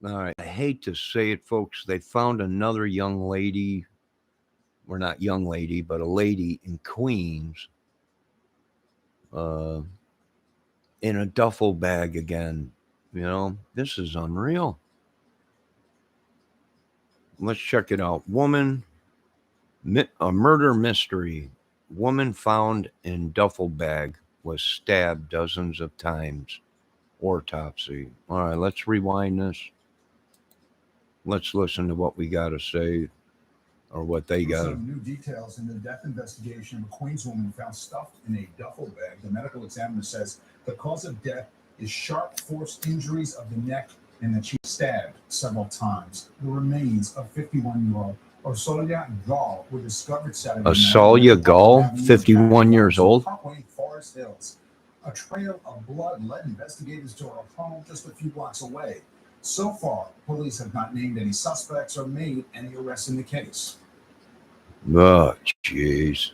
All right. I hate to say it, folks. They found another young lady, or not young lady, but a lady in Queens uh, in a duffel bag again. This is unreal. Let's check it out. A murder mystery. Woman found in duffel bag was stabbed dozens of times. Autopsy. All right, let's rewind this. Let's listen to what we got to say or what they got. Some new details in the death investigation of a Queens woman found stuffed in a duffel bag. The medical examiner says the cause of death is sharp force injuries of the neck and that she was stabbed several times. The remains of 51-year-old Osolia Gall were discovered Saturday morning. Osolia Gall, 51 years old. Parkway, Forest Hills. A trail of blood led investigators to her home just a few blocks away. So far, police have not named any suspects or made any arrests in the case. Oh, jeez.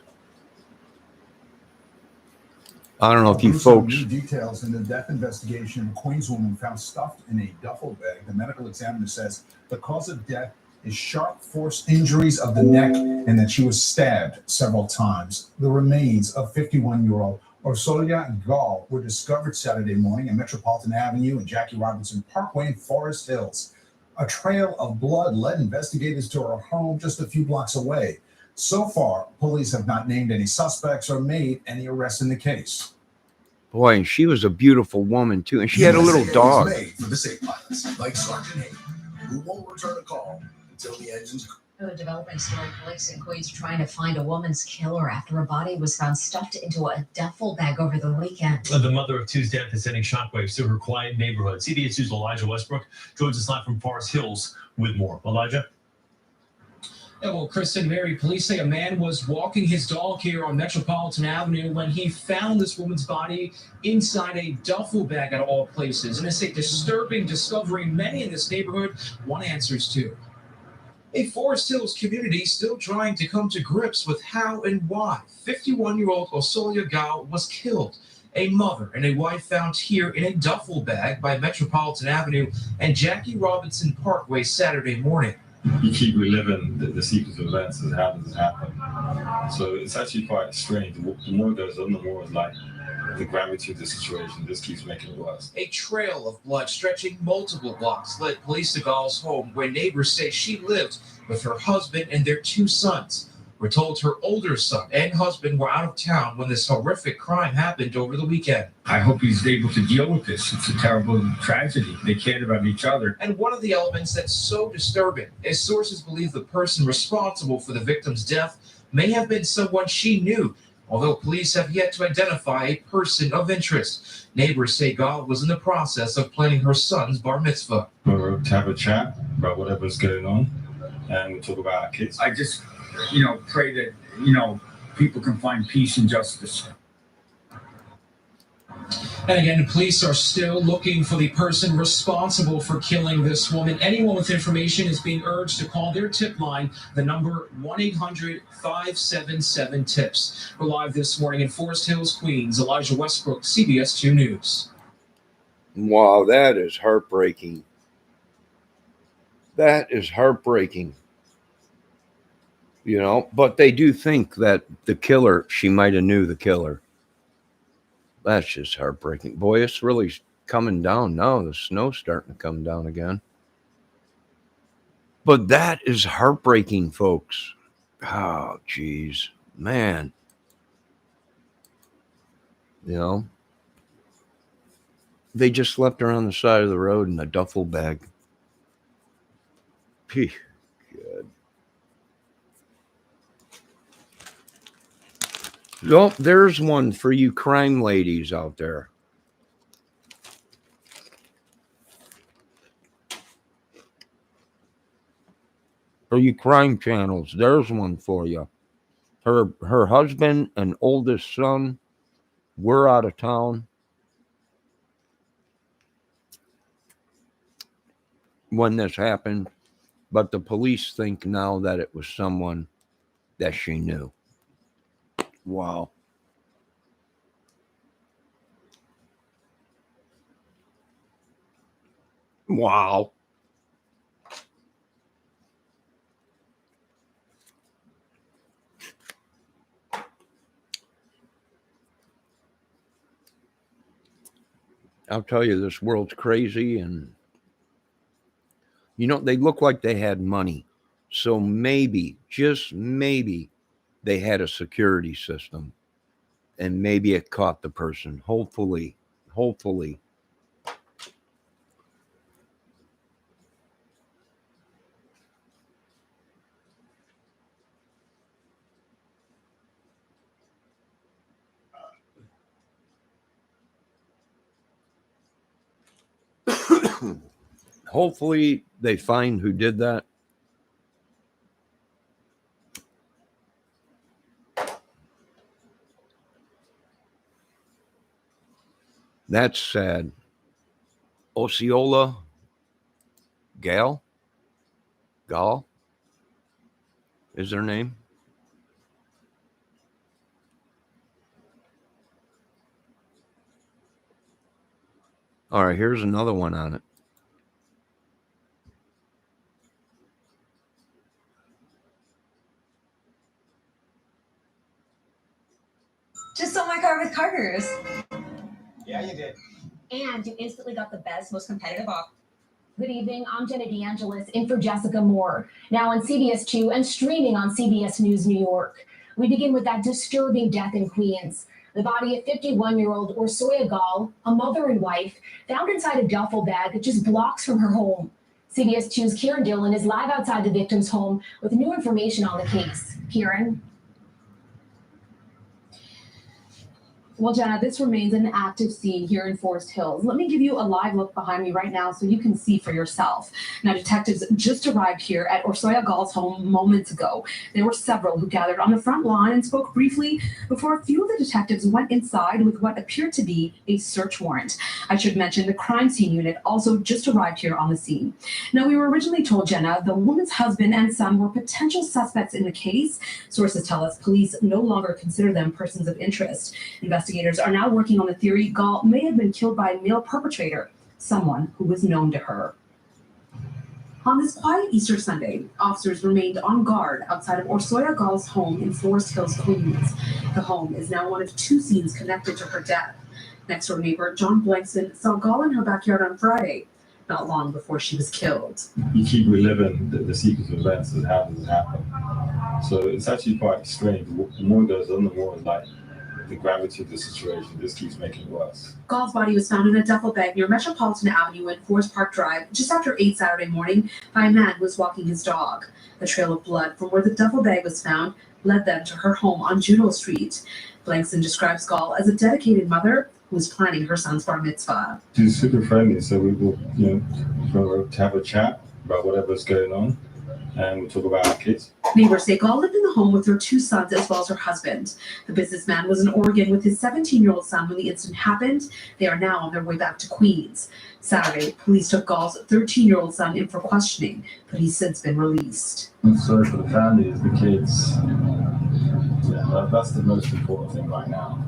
I don't know if you folks. New details in the death investigation of a Queens woman found stuffed in a duffel bag. The medical examiner says the cause of death is sharp force injuries of the neck and that she was stabbed several times. The remains of 51-year-old Osolia Gall were discovered Saturday morning at Metropolitan Avenue and Jackie Robinson Parkway in Forest Hills. A trail of blood led investigators to her home just a few blocks away. So far, police have not named any suspects or made any arrests in the case. Boy, and she was a beautiful woman, too. And she had a little dog. Made for the safe pilots, like Sergeant Hayden, who won't return a call until the engines. A developing story, police in Queens are trying to find a woman's killer after a body was found stuffed into a duffel bag over the weekend. The mother of two's death is sending shockwaves through her quiet neighborhood. CBS News' Elijah Westbrook joins us live from Forest Hills with more. Elijah? Yeah, well, Chris and Mary, police say a man was walking his dog here on Metropolitan Avenue when he found this woman's body inside a duffel bag at all places. And it's a disturbing discovery many in this neighborhood want answers to. A Forest Hills community still trying to come to grips with how and why 51-year-old Osolia Gall was killed. A mother and a wife found here in a duffel bag by Metropolitan Avenue and Jackie Robinson Parkway Saturday morning. You keep reliving the sequence of events as it happened. So it's actually quite strange. The more it goes on, the more it's like the gravity of the situation just keeps making it worse. A trail of blood stretching multiple blocks led police to Gall's home, where neighbors say she lived with her husband and their two sons. We're told her older son and husband were out of town when this horrific crime happened over the weekend. I hope he's able to deal with this. It's a terrible tragedy. They cared about each other. And one of the elements that's so disturbing is sources believe the person responsible for the victim's death may have been someone she knew, although police have yet to identify a person of interest. Neighbors say Gall was in the process of planning her son's bar mitzvah. We're to have a chat about whatever's going on, and we'll talk about our kids. I just, pray that, people can find peace and justice. And again, police are still looking for the person responsible for killing this woman. Anyone with information is being urged to call their tip line, the number 1-800-577-TIPS. We're live this morning in Forest Hills, Queens. Elijah Westbrook, CBS 2 News. Wow, that is heartbreaking. That is heartbreaking. But they do think that the killer, she might have knew the killer. That's just heartbreaking. Boy, it's really coming down now. The snow's starting to come down again. But that is heartbreaking, folks. Oh, geez. Man. They just left her on the side of the road in a duffel bag. Good. Well, there's one for you crime ladies out there. For you crime channels, there's one for you. Her husband and oldest son were out of town when this happened, but the police think now that it was someone that she knew. Wow. Wow. I'll tell you, this world's crazy, and they look like they had money. So maybe, just maybe, they had a security system, and maybe it caught the person. Hopefully. Hopefully they find who did that. That's sad. Osceola Gal is her name. All right, here's another one on it. Just saw my car with Carter's. Yeah, you did. And you instantly got the best, most competitive offer. Good evening. I'm Jenna DeAngelis in for Jessica Moore, now on CBS 2 and streaming on CBS News New York. We begin with that disturbing death in Queens. The body of 51-year-old Orsoya Gall, a mother and wife, found inside a duffel bag just blocks from her home. CBS 2's Kieran Dillon is live outside the victim's home with new information on the case. Kieran? Well, Jenna, this remains an active scene here in Forest Hills. Let me give you a live look behind me right now so you can see for yourself. Now, detectives just arrived here at Orsoya Gall's home moments ago. There were several who gathered on the front lawn and spoke briefly before a few of the detectives went inside with what appeared to be a search warrant. I should mention the crime scene unit also just arrived here on the scene. Now, we were originally told, Jenna, the woman's husband and son were potential suspects in the case. Sources tell us police no longer consider them persons of interest. Investigators are now working on the theory Gall may have been killed by a male perpetrator, someone who was known to her. On this quiet Easter Sunday, officers remained on guard outside of Orsoya Gall's home in Forest Hills, Queens. The home is now one of two scenes connected to her death. Next-door neighbor John Blankson saw Gall in her backyard on Friday, not long before she was killed. You keep reliving the sequence of events that happened. So it's actually quite strange. The more it goes on, the more it's like the gravity of the situation just keeps making it worse. Gall's body was found in a duffel bag near Metropolitan Avenue and Forest Park Drive just after 8 Saturday morning by a man who was walking his dog. A trail of blood from where the duffel bag was found led them to her home on Juno Street. Blankson describes Gall as a dedicated mother who was planning her son's bar mitzvah. She's super friendly, so we will, go to have a chat about whatever's going on, and we'll talk about our kids. Neighbors say Gall lived in the home with her 2 sons as well as her husband. The businessman was in Oregon with his 17-year-old son when the incident happened. They are now on their way back to Queens. Saturday, police took Gall's 13-year-old son in for questioning, but he's since been released. I'm sorry for the family, the kids. That's the most important thing right now.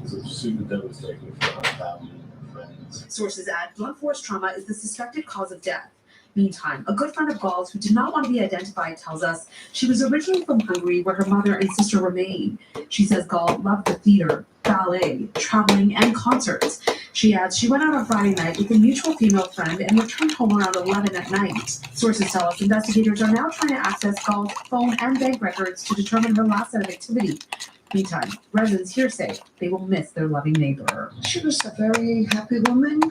It's super devastating for our family and friends. Sources add blunt force trauma is the suspected cause of death. Meantime, a good friend of Gall's who did not want to be identified tells us she was originally from Hungary where her mother and sister remain. She says Gall loved the theater, ballet, traveling, and concerts. She adds she went out on Friday night with a mutual female friend and returned home around 11 at night. Sources tell us investigators are now trying to access Gall's phone and bank records to determine her last set of activity. Meantime, residents here say they will miss their loving neighbor. She was a very happy woman,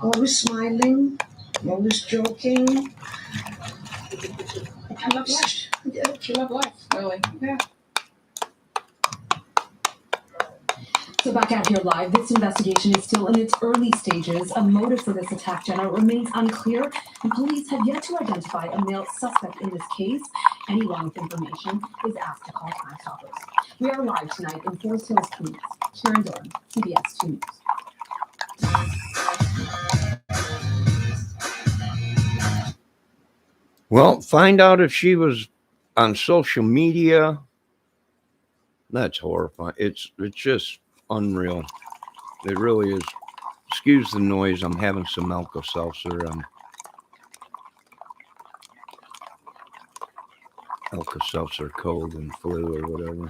always smiling, always joking. She loved life. Yeah, she loved life, really. Yeah. So back out here live, this investigation is still in its early stages. A motive for this attack, Jenna, remains unclear, and police have yet to identify a male suspect in this case. Anyone with information is asked to call Crime Stoppers. We are live tonight in Forest Hills, Queens. Kieran Dillon, CBS 2 News. Well, find out if she was on social media. That's horrifying. It's just unreal. It really is. Excuse the noise. I'm having some Alka-Seltzer. Alka-Seltzer cold and flu or whatever.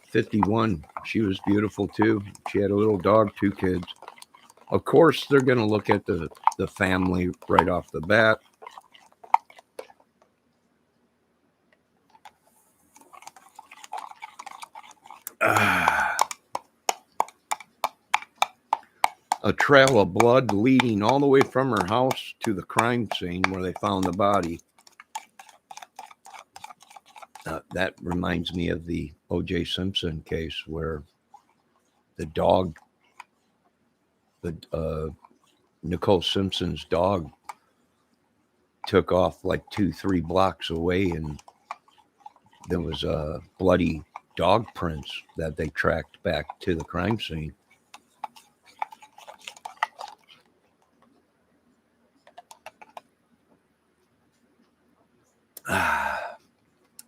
51. She was beautiful too. She had a little dog, 2 kids. Of course, they're going to look at the family right off the bat. A trail of blood leading all the way from her house to the crime scene where they found the body. That reminds me of the O.J. Simpson case where the dog, Nicole Simpson's dog, took off like 2-3 blocks away, and there was bloody dog prints that they tracked back to the crime scene.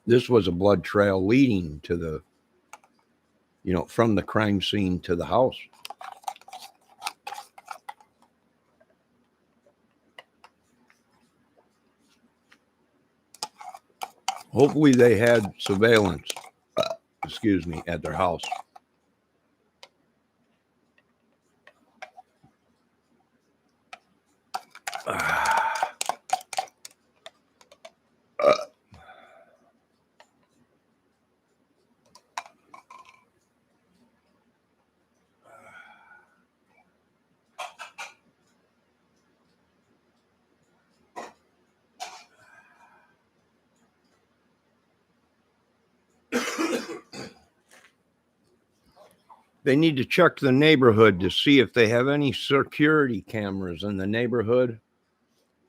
This was a blood trail leading to the, from the crime scene to the house. Hopefully they had surveillance, at their house. They need to check the neighborhood to see if they have any security cameras in the neighborhood.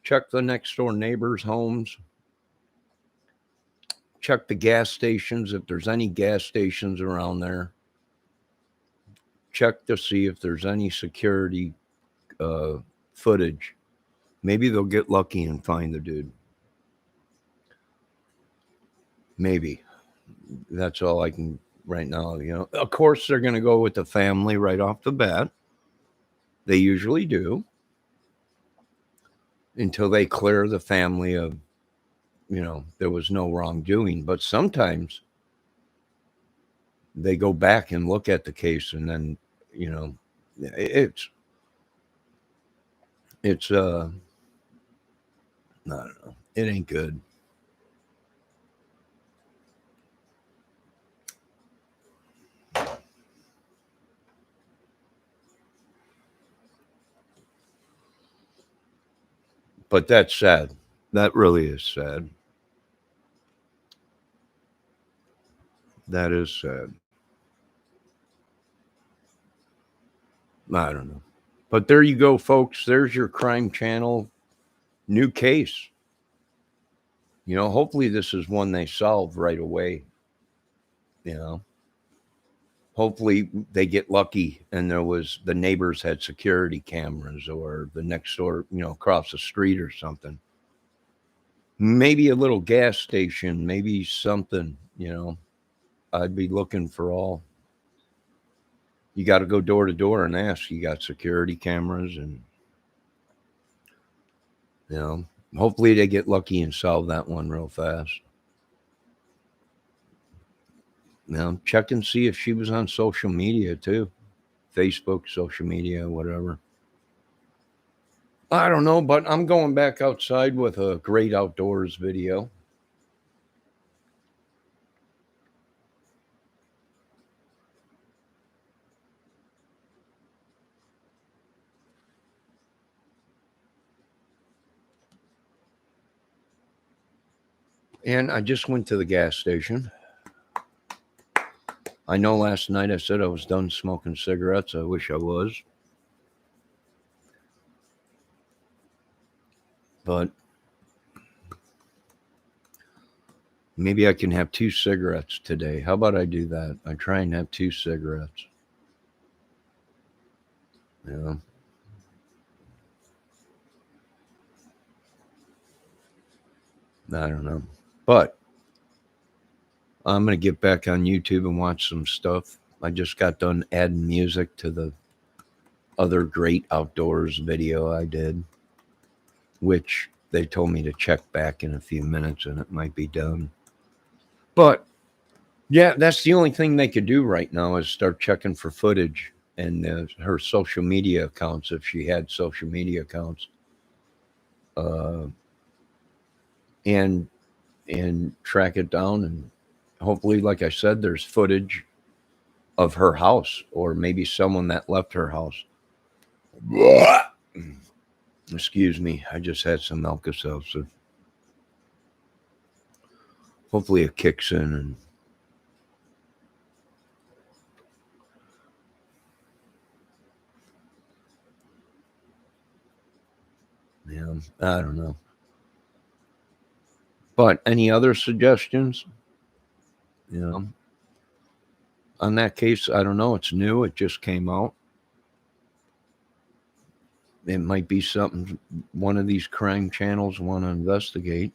Check the next door neighbors' homes. Check the gas stations if there's any gas stations around there. Check to see if there's any security footage. Maybe they'll get lucky and find the dude. Maybe. That's all I can right now. Of course, they're going to go with the family right off the bat. They usually do. Until they clear the family of, there was no wrongdoing. But sometimes they go back and look at the case, and then, it's I don't know. It ain't good. But that's sad. That really is sad. That is sad. I don't know. But there you go, folks. There's your Crime Channel new case. Hopefully this is one they solve right away. Hopefully they get lucky and the neighbors had security cameras, or the next door, across the street or something. Maybe a little gas station, maybe something, I'd be looking for all. You got to go door to door and ask. You got security cameras, and hopefully they get lucky and solve that one real fast. Check and see if she was on social media too. Facebook, social media, whatever. I don't know, but I'm going back outside with a great outdoors video. And I just went to the gas station. I know last night I said I was done smoking cigarettes. I wish I was. But maybe I can have 2 cigarettes today. How about I do that? I try and have 2 cigarettes. I don't know. But I'm going to get back on YouTube and watch some stuff. I just got done adding music to the other great outdoors video I did, which they told me to check back in a few minutes and it might be done. But Yeah, that's the only thing they could do right now is start checking for footage and her social media accounts, if she had social media accounts, uh, and track it down. And hopefully, like I said, there's footage of her house or maybe someone that left her house. Excuse me, I just had some Alka-Seltzer. Hopefully it kicks in and yeah, I don't know. But any other suggestions? You know, on that case, I don't know. It's new. It just came out. It might be something one of these crime channels want to investigate.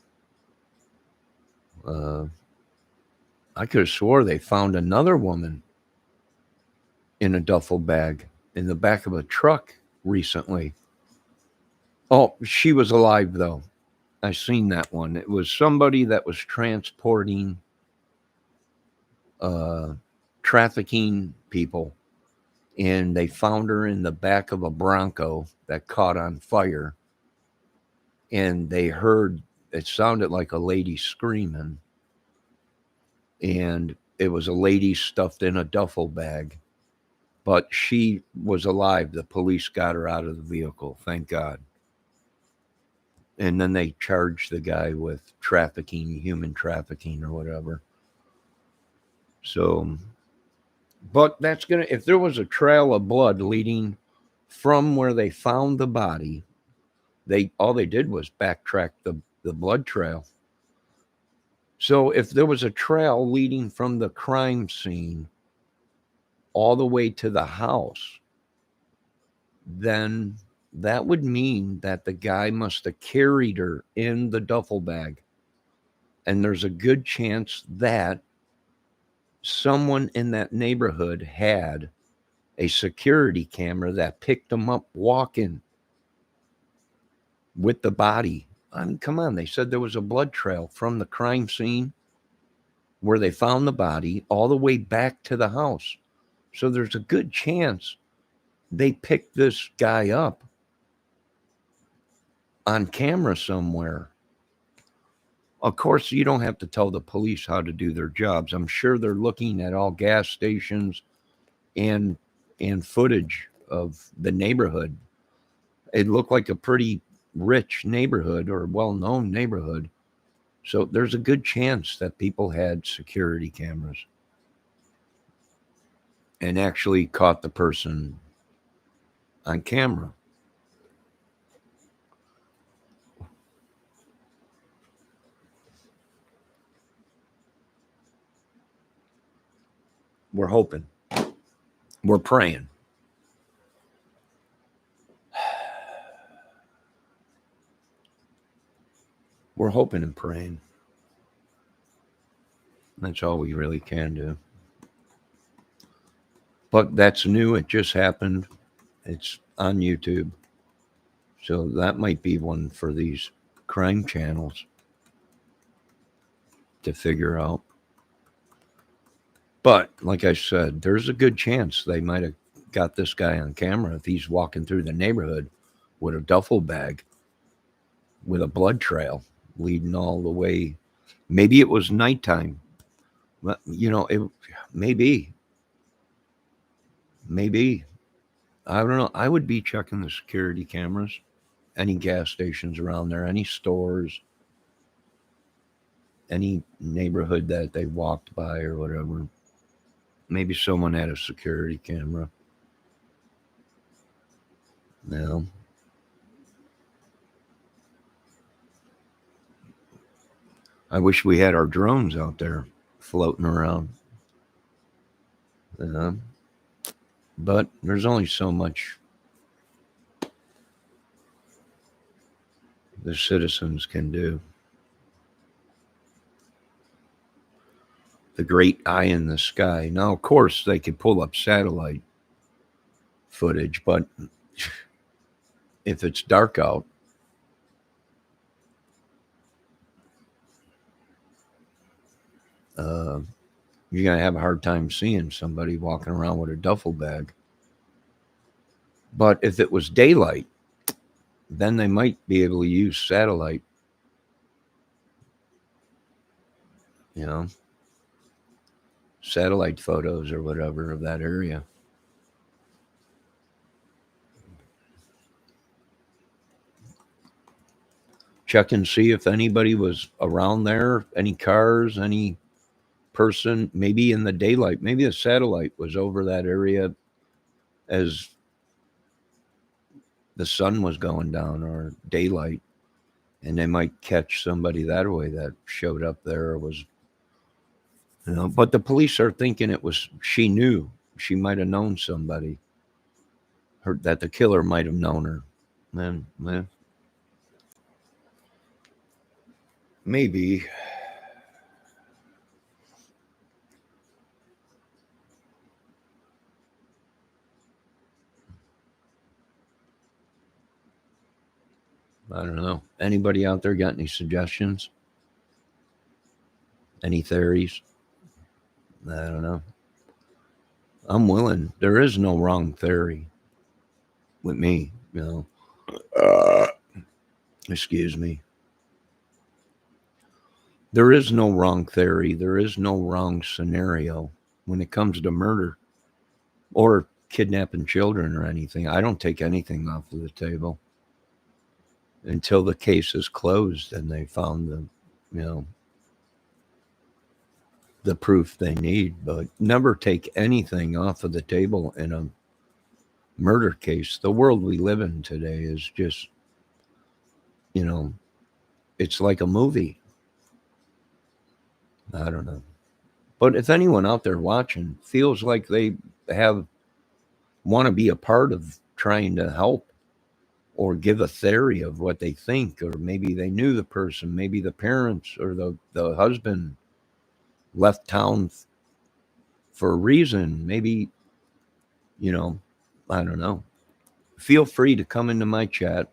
I could have swore they found another woman in a duffel bag in the back of a truck recently. Oh, she was alive though. I seen that one. It was somebody that was transporting, trafficking people, and they found her in the back of a Bronco that caught on fire. And they heard it sounded like a lady screaming, and it was a lady stuffed in a duffel bag, but she was alive. The police got her out of the vehicle, thank God. And then they charged the guy with trafficking, human trafficking or whatever. So, but that's gonna, if there was a trail of blood leading from where they found the body, all they did was backtrack the blood trail. So if there was a trail leading from the crime scene all the way to the house, then that would mean that the guy must have carried her in the duffel bag. And there's a good chance that someone in that neighborhood had a security camera that picked them up walking with the body. I mean, come on. They said there was a blood trail from the crime scene where they found the body all the way back to the house. So there's a good chance they picked this guy up on camera somewhere. Of course, you don't have to tell the police how to do their jobs. I'm sure they're looking at all gas stations and footage of the neighborhood. It looked like a pretty rich neighborhood or well-known neighborhood. So there's a good chance that people had security cameras and actually caught the person on camera. We're hoping. We're praying. We're hoping and praying. That's all we really can do. But that's new. It just happened. It's on YouTube. So that might be one for these crime channels to figure out. But like I said, there's a good chance they might have got this guy on camera if he's walking through the neighborhood with a duffel bag with a blood trail leading all the way. Maybe it was nighttime. Well, it maybe. I don't know. I would be checking the security cameras, any gas stations around there, any stores, any neighborhood that they walked by or whatever. Maybe someone had a security camera. No. I wish we had our drones out there floating around. But there's only so much the citizens can do. The great eye in the sky. Now, of course, they could pull up satellite footage, but if it's dark out, you're going to have a hard time seeing somebody walking around with a duffel bag. But if it was daylight, then they might be able to use satellite, satellite photos or whatever of that area. Check and see if anybody was around there, any cars, any person, maybe in the daylight, maybe a satellite was over that area as the sun was going down or daylight, and they might catch somebody that way that showed up there or was, but the police are thinking it was, she knew, she might have known somebody, that the killer might have known her. And maybe. I don't know. Anybody out there got any suggestions? Any theories? I don't know. I'm willing. There is no wrong theory with me, Excuse me. There is no wrong theory. There is no wrong scenario when it comes to murder or kidnapping children or anything. I don't take anything off of the table until the case is closed and they found the proof they need. But never take anything off of the table in a murder case. The world we live in today is just, it's like a movie. I don't know. But if anyone out there watching feels like they want to be a part of trying to help or give a theory of what they think, or maybe they knew the person, maybe the parents or the husband left town for a reason, maybe, I don't know. Feel free to come into my chat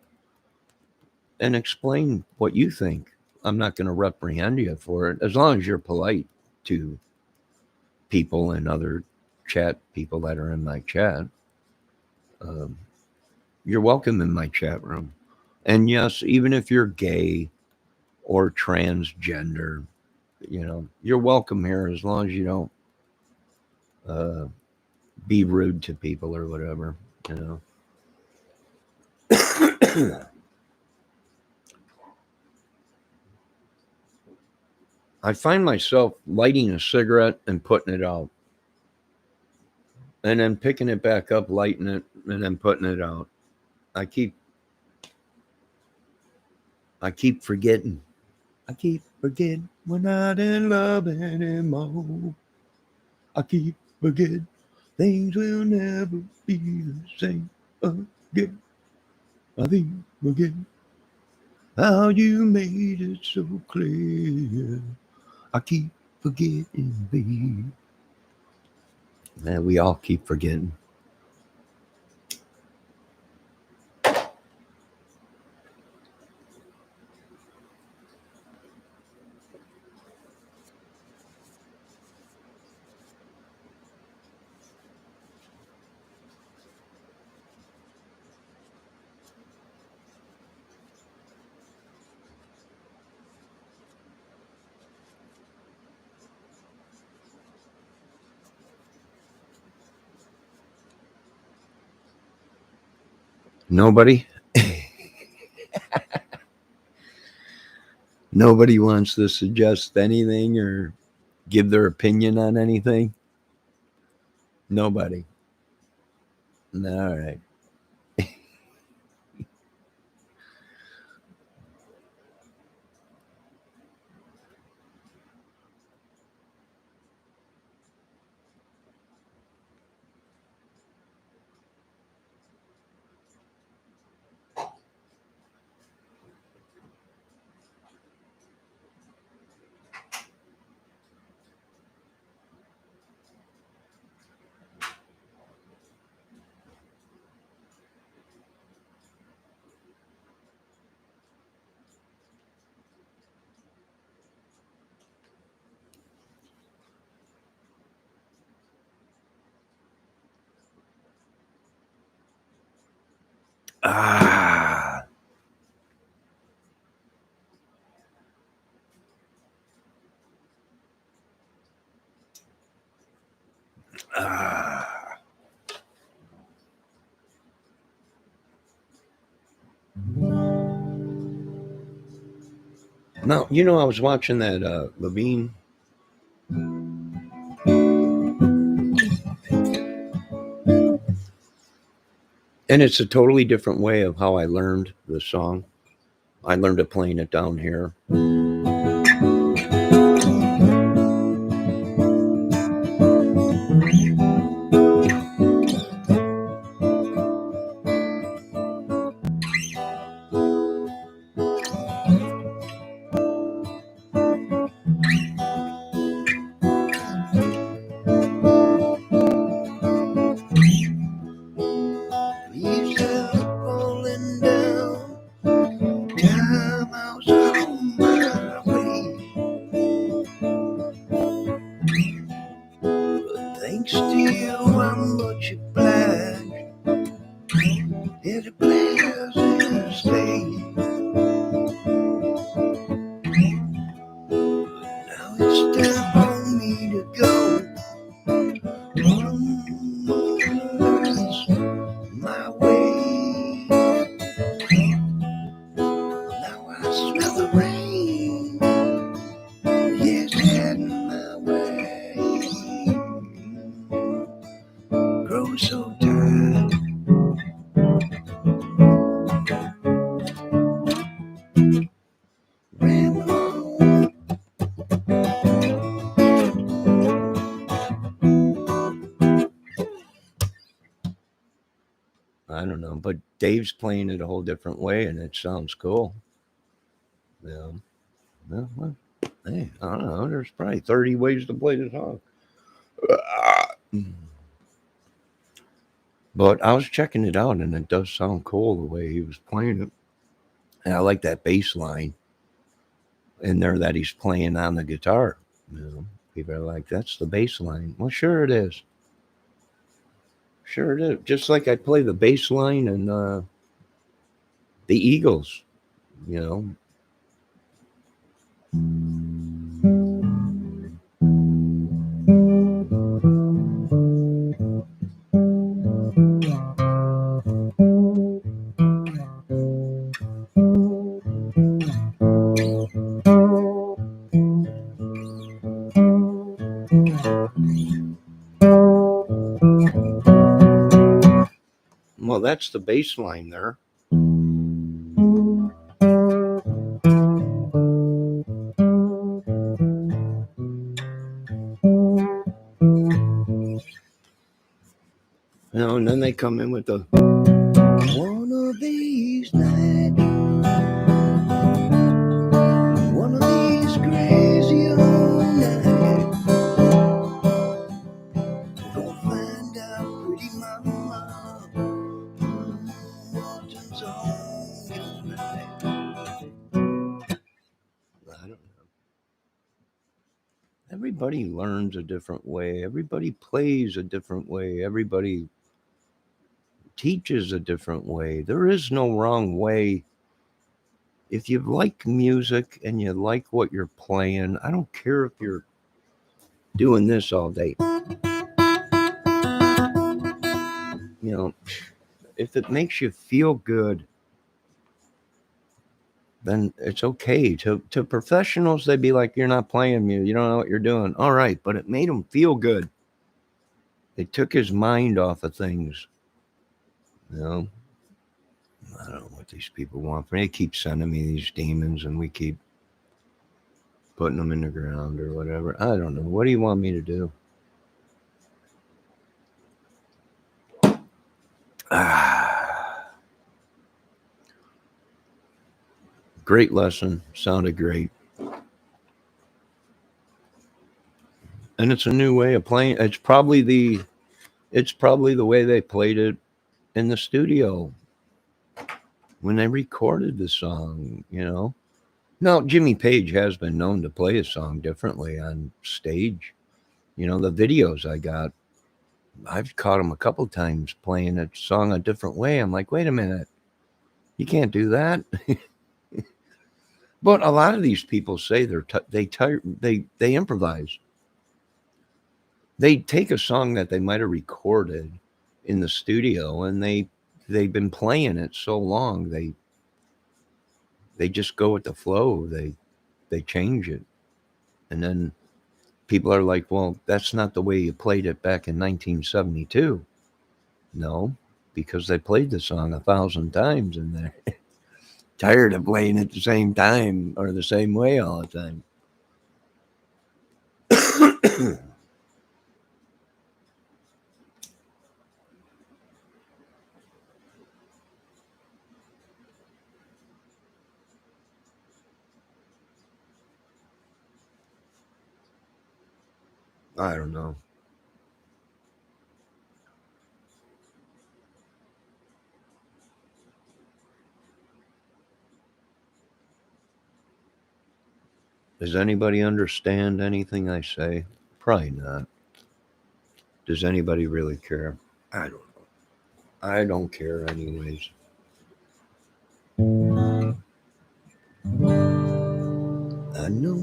and explain what you think. I'm not going to reprehend you for it, as long as you're polite to people and other chat people that are in my chat. You're welcome in my chat room. And yes, even if you're gay or transgender, you're welcome here, as long as you don't be rude to people or whatever, I find myself lighting a cigarette and putting it out, and then picking it back up, lighting it, and then putting it out. I keep forgetting. I keep forgetting we're not in love anymore. I keep forgetting things will never be the same again. I keep forgetting how you made it so clear. I keep forgetting, babe. Man, we all keep forgetting. Nobody? Nobody wants to suggest anything or give their opinion on anything? Nobody. All right. Ah. Ah. Now, you know, I was watching that Levine. And it's a totally different way of how I learned the song. I learned it playing it down here. Leaves are falling down. Time I was on my way. But thanks to you, I'm much obliged. It's a pleasure to stay. Now it's time for me to go. My way. Now I smell the rain. Yes, heading my way. Grow so tired. I don't know, but Dave's playing it a whole different way, and it sounds cool. Yeah. Well, hey, I don't know. There's probably 30 ways to play the song. But I was checking it out, and it does sound cool the way he was playing it. And I like that bass line in there that he's playing on the guitar. You know, people are like, that's the bass line. Well, sure it is. Sure it is. Just like I play the bass line in the Eagles, you know. Well, that's the bass line there. You know, and then they come in with the one of these nights, one of these crazy old nights, we'll find out pretty mama what's on tonight. I don't know. Everybody learns a different way. Everybody plays a different way. Everybody teaches a different way. There is no wrong way. If you like music and you like what you're playing, I don't care if you're doing this all day. You know, if it makes you feel good, then it's okay. To professionals, they'd be like, you're not playing music. You don't know what you're doing. All right, but it made him feel good. It took his mind off of things. You know, I don't know what these people want. They keep sending me these demons, and we keep putting them in the ground or whatever. I don't know. What do you want me to do? Great lesson. Sounded great. And it's a new way of playing. It's probably the way they played it in the studio when they recorded the song, you know. Now, Jimmy Page has been known to play a song differently on stage. You know, the videos I got, I've caught him a couple times playing a song a different way. I'm like, wait a minute. You can't do that. But a lot of these people say they improvise. They take a song that they might have recorded in the studio, and they've been playing it so long they just go with the flow. They change it, and then people are like, "Well, that's not the way you played it back in 1972." No, because they played the song 1,000 times, and they're tired of playing it the same time or the same way all the time. I don't know. Does anybody understand anything I say? Probably not. Does anybody really care? I don't know. I don't care anyways. I know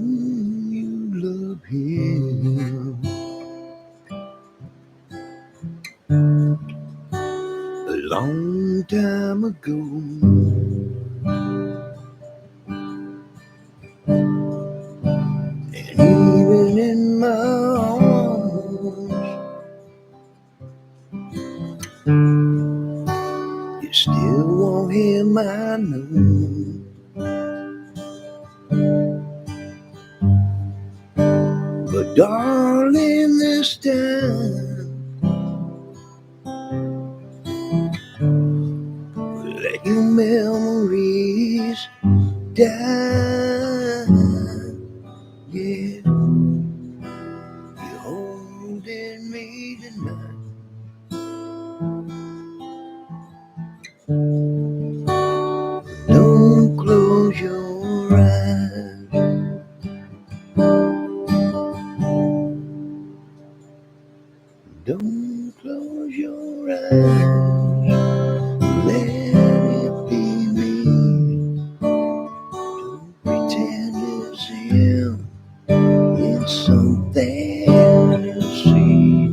you love him a long time ago. And even in my arms, you still want him, I know. But darling, this time, let your memories die. Yeah, you're holding me tonight. Don't close your eyes. Don't close your eyes. Let it be me. Don't pretend it's him. It's something to see.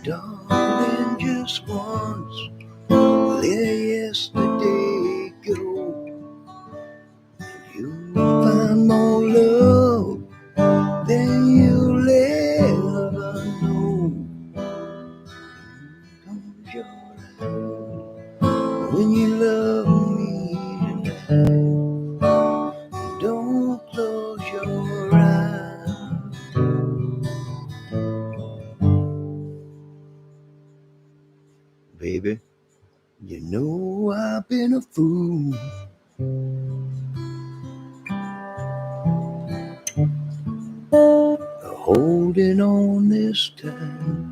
Darling, just once. Let yesterday go. You'll find more love than you'll ever know. Close your eyes when you love me tonight. Don't close your eyes. Baby, you know I've been a fool. Holding on this time.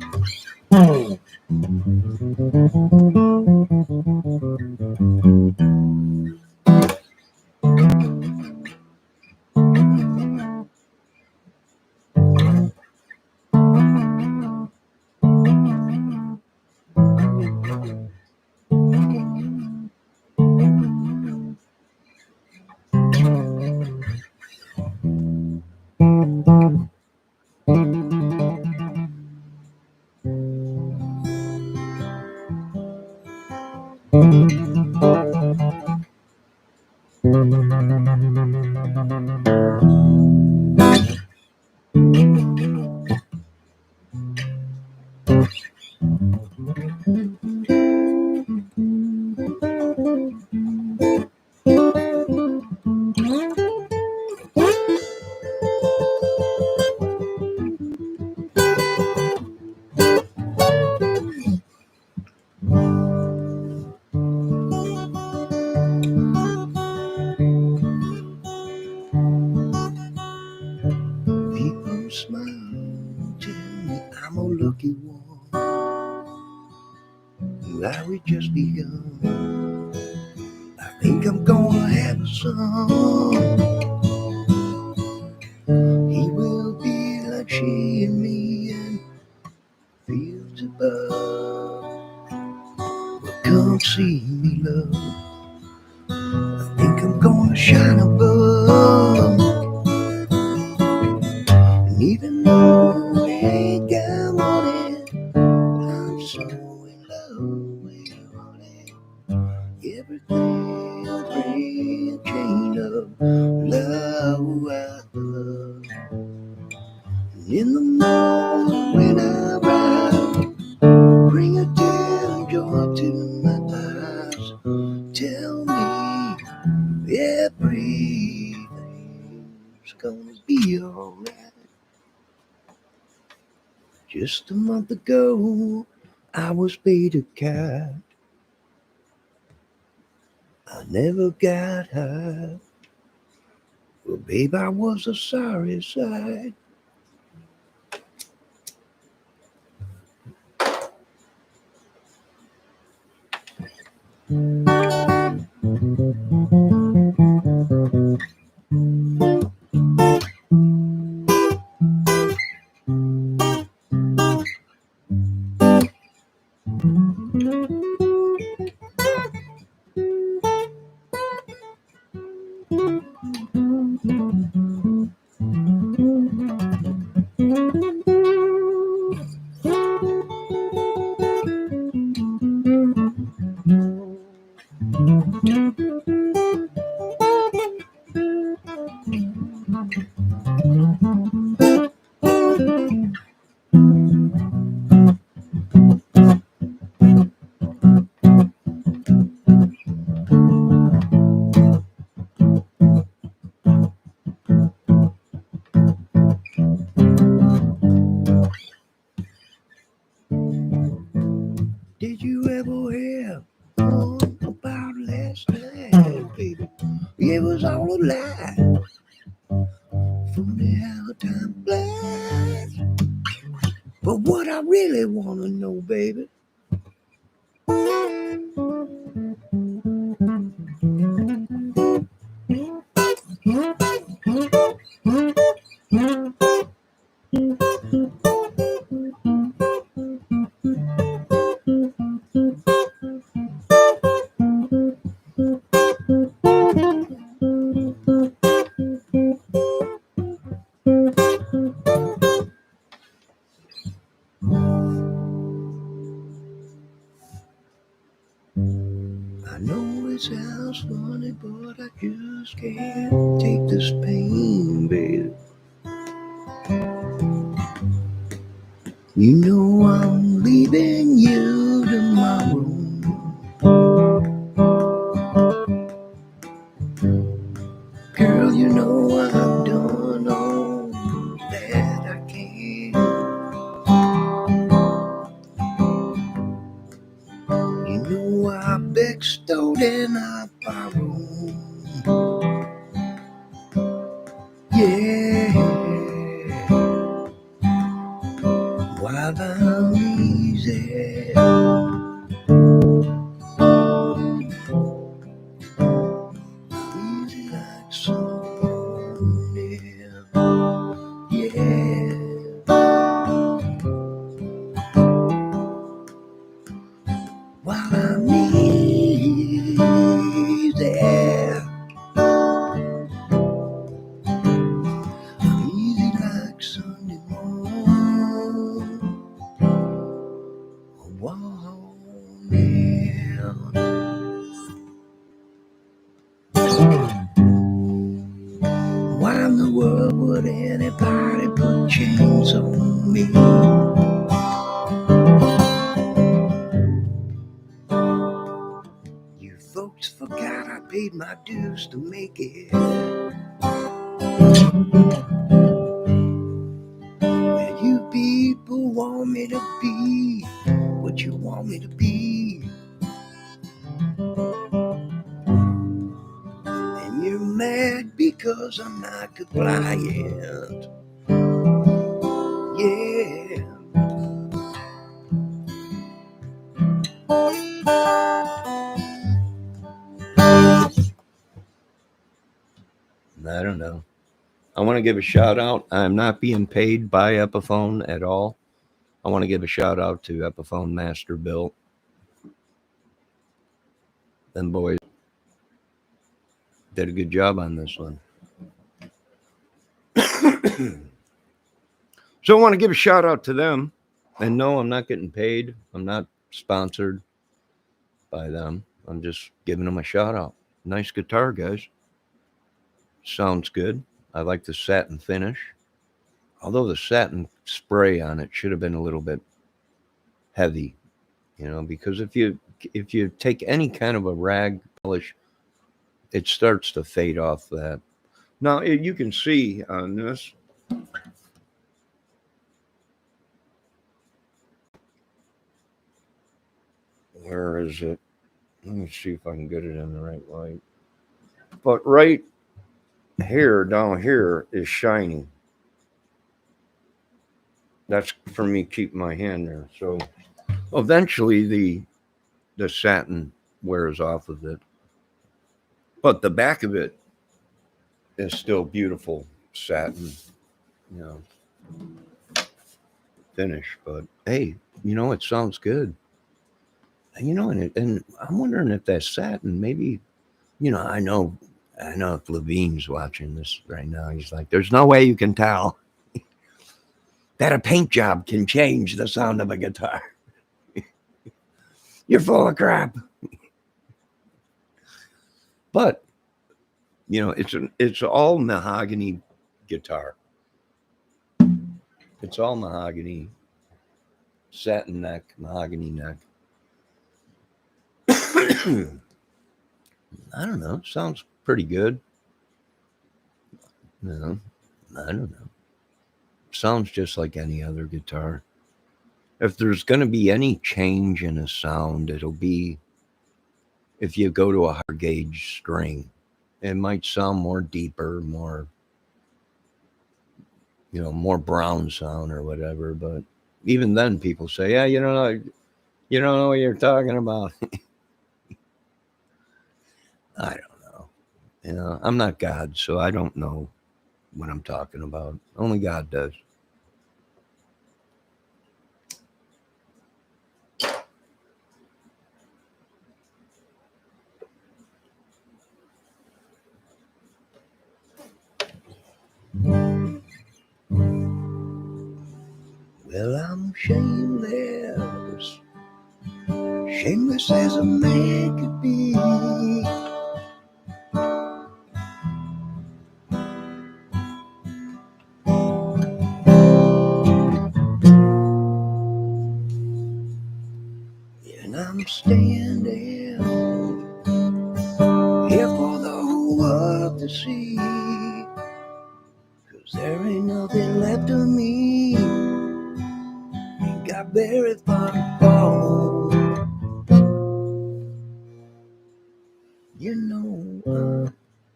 People smile, tell me I'm a lucky one. I would just begun. I think I'm gonna have a son. He will be like she and me and fields above. But come see me, love. shine above. And even though we ain't got money, I'm so in love with you, honey. Everything will bring a chain of love. And in the morning when I rise, bring a tear of joy to my eyes. Tell me everything's gonna be alright. Just a month ago, I was paid a cat. I never got high. Well, babe, I was a sorry sight. Did you ever hear about last night, baby? It was all a lie. Funny how time flies. But what I really want to know, baby, I know it sounds funny, but I just can't take this pain, baby. You know I'm leaving you tomorrow. Girl, you know I've done all that I can. You know I bestowed and I borrowed. Yeah, while I'm easy, easy like something. Yeah, while I'm easy, easy like Sunday morning. Why in the world would anybody put chains on me? You folks forgot I paid my dues to make it. Well, you people want me to be what you want me to be. And you're mad because I'm not compliant. Yeah. I don't know. I want to give a shout out. I'm not being paid by Epiphone at all. I want to give a shout out to Epiphone Master Bill. Them boys, did a good job on this one. So I want to give a shout out to them. And no, I'm not getting paid. I'm not sponsored by them. I'm just giving them a shout out. Nice guitar, guys. Sounds good. I like the satin finish. Although the satin spray on it should have been a little bit heavy, because if you take any kind of a rag polish, it starts to fade off that. Now you can see on this. Where is it? Let me see if I can get it in the right light. But right here, down here, is shiny. That's for me keeping my hand there. So eventually the satin wears off of it. But the back of it is still beautiful satin, finish. But hey, it sounds good. And I'm wondering if that satin, maybe, I know if Levine's watching this right now, he's like, there's no way you can tell that a paint job can change the sound of a guitar. You're full of crap. But, it's all mahogany guitar. It's all mahogany, satin neck, mahogany neck. I don't know. Sounds pretty good. I don't know. Sounds just like any other guitar. If there's going to be any change in a sound, it'll be if you go to a higher gauge string. It might sound more deeper, more, more brown sound or whatever. But even then, people say, yeah, you don't know what you're talking about. I don't know. I'm not God, so I don't know what I'm talking about. Only God does. Well, I'm shameless, shameless as a man could be. And I'm standing here for the whole world to see, 'cause there ain't nothing left of me. Ain't got very far to fall.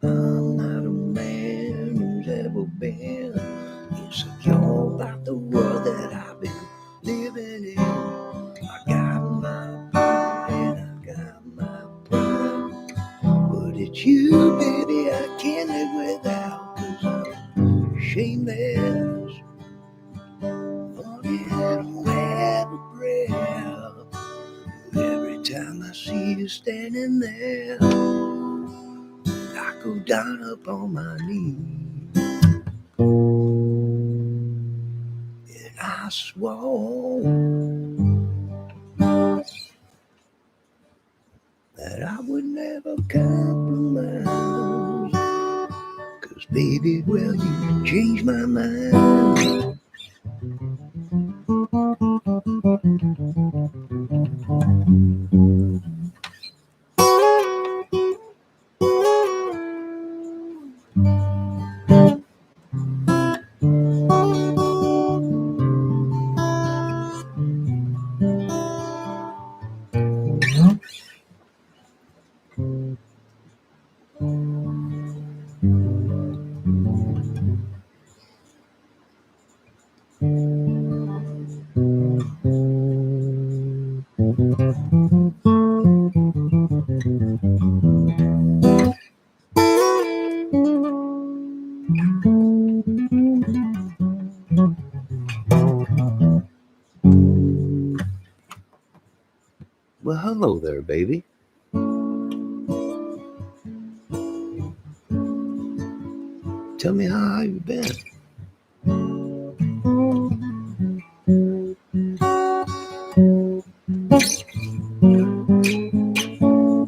I'm not a man who's ever been insecure about the world that I've been living in. I got my pride and I got my pride, but it's you, baby, I can't live without, 'cause I'm shameless. Funny, I don't have a breath. Every time I see you standing there, I go down upon my knees, and I swore that I would never compromise, 'cause baby, well, you changed my mind. Well, hello there, baby. Tell me how you been.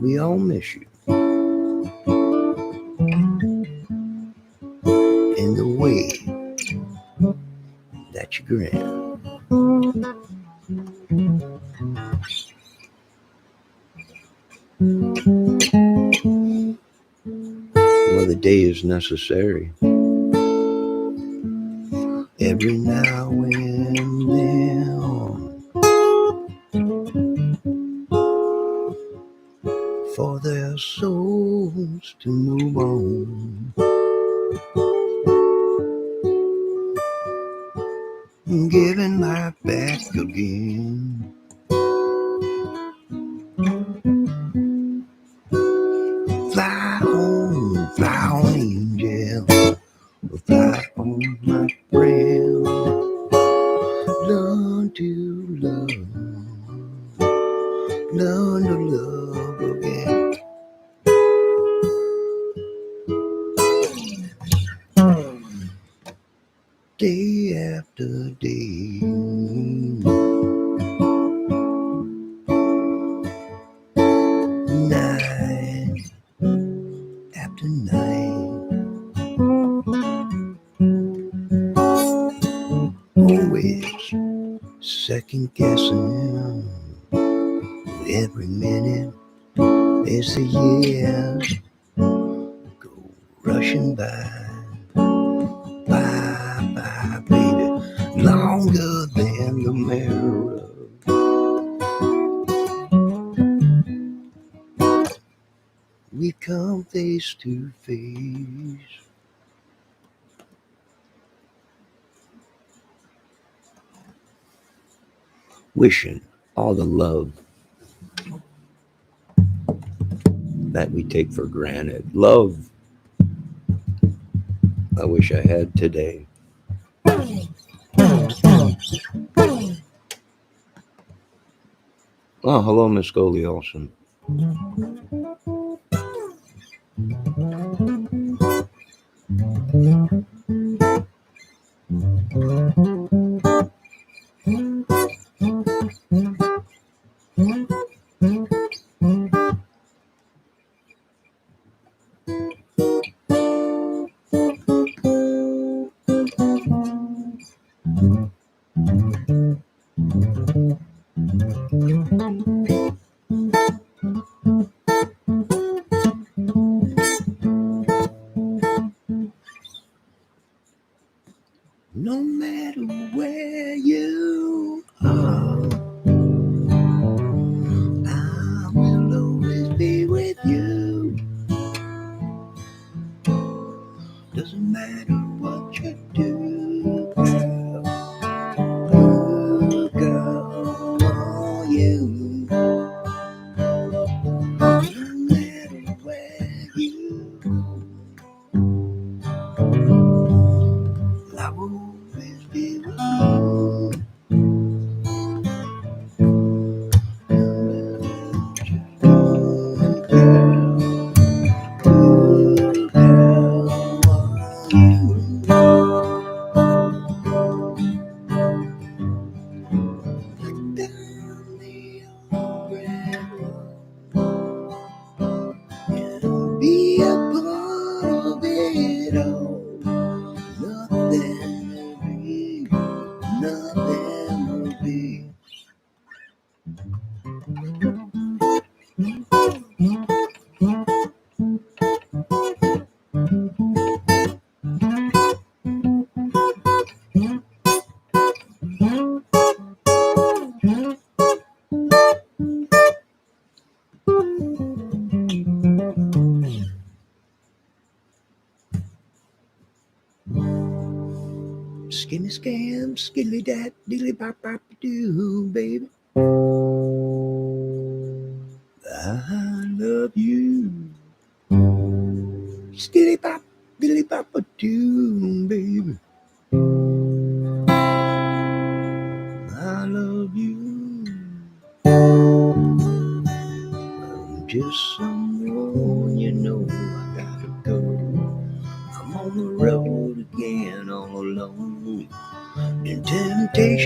We all miss you. In the way that you grin. Well, the day is necessary. Every now and then, for their souls to move on, giving life back again. Fly on, angel, fly on, my friend. Learn to love again. Day after day, night after night, always second guessing every minute as the years go rushing by. Bye, baby, longer than the mirror. We come face to face. Wishing all the love that we take for granted. Love I wish I had today. Oh, hello, Miss Goldie Olson. No matter where you are, I will always be with you. Doesn't matter what you do, girl. Ooh, girl, for you. No matter where you go, I will always be with you. Be a part of it all. Nothing will be. Skinny scam, skilly dat, dilly bop bop doo, baby. I love you. Skilly bop, dilly bop doo, baby. I love you. I'm just someone you know I gotta go. I'm on the road.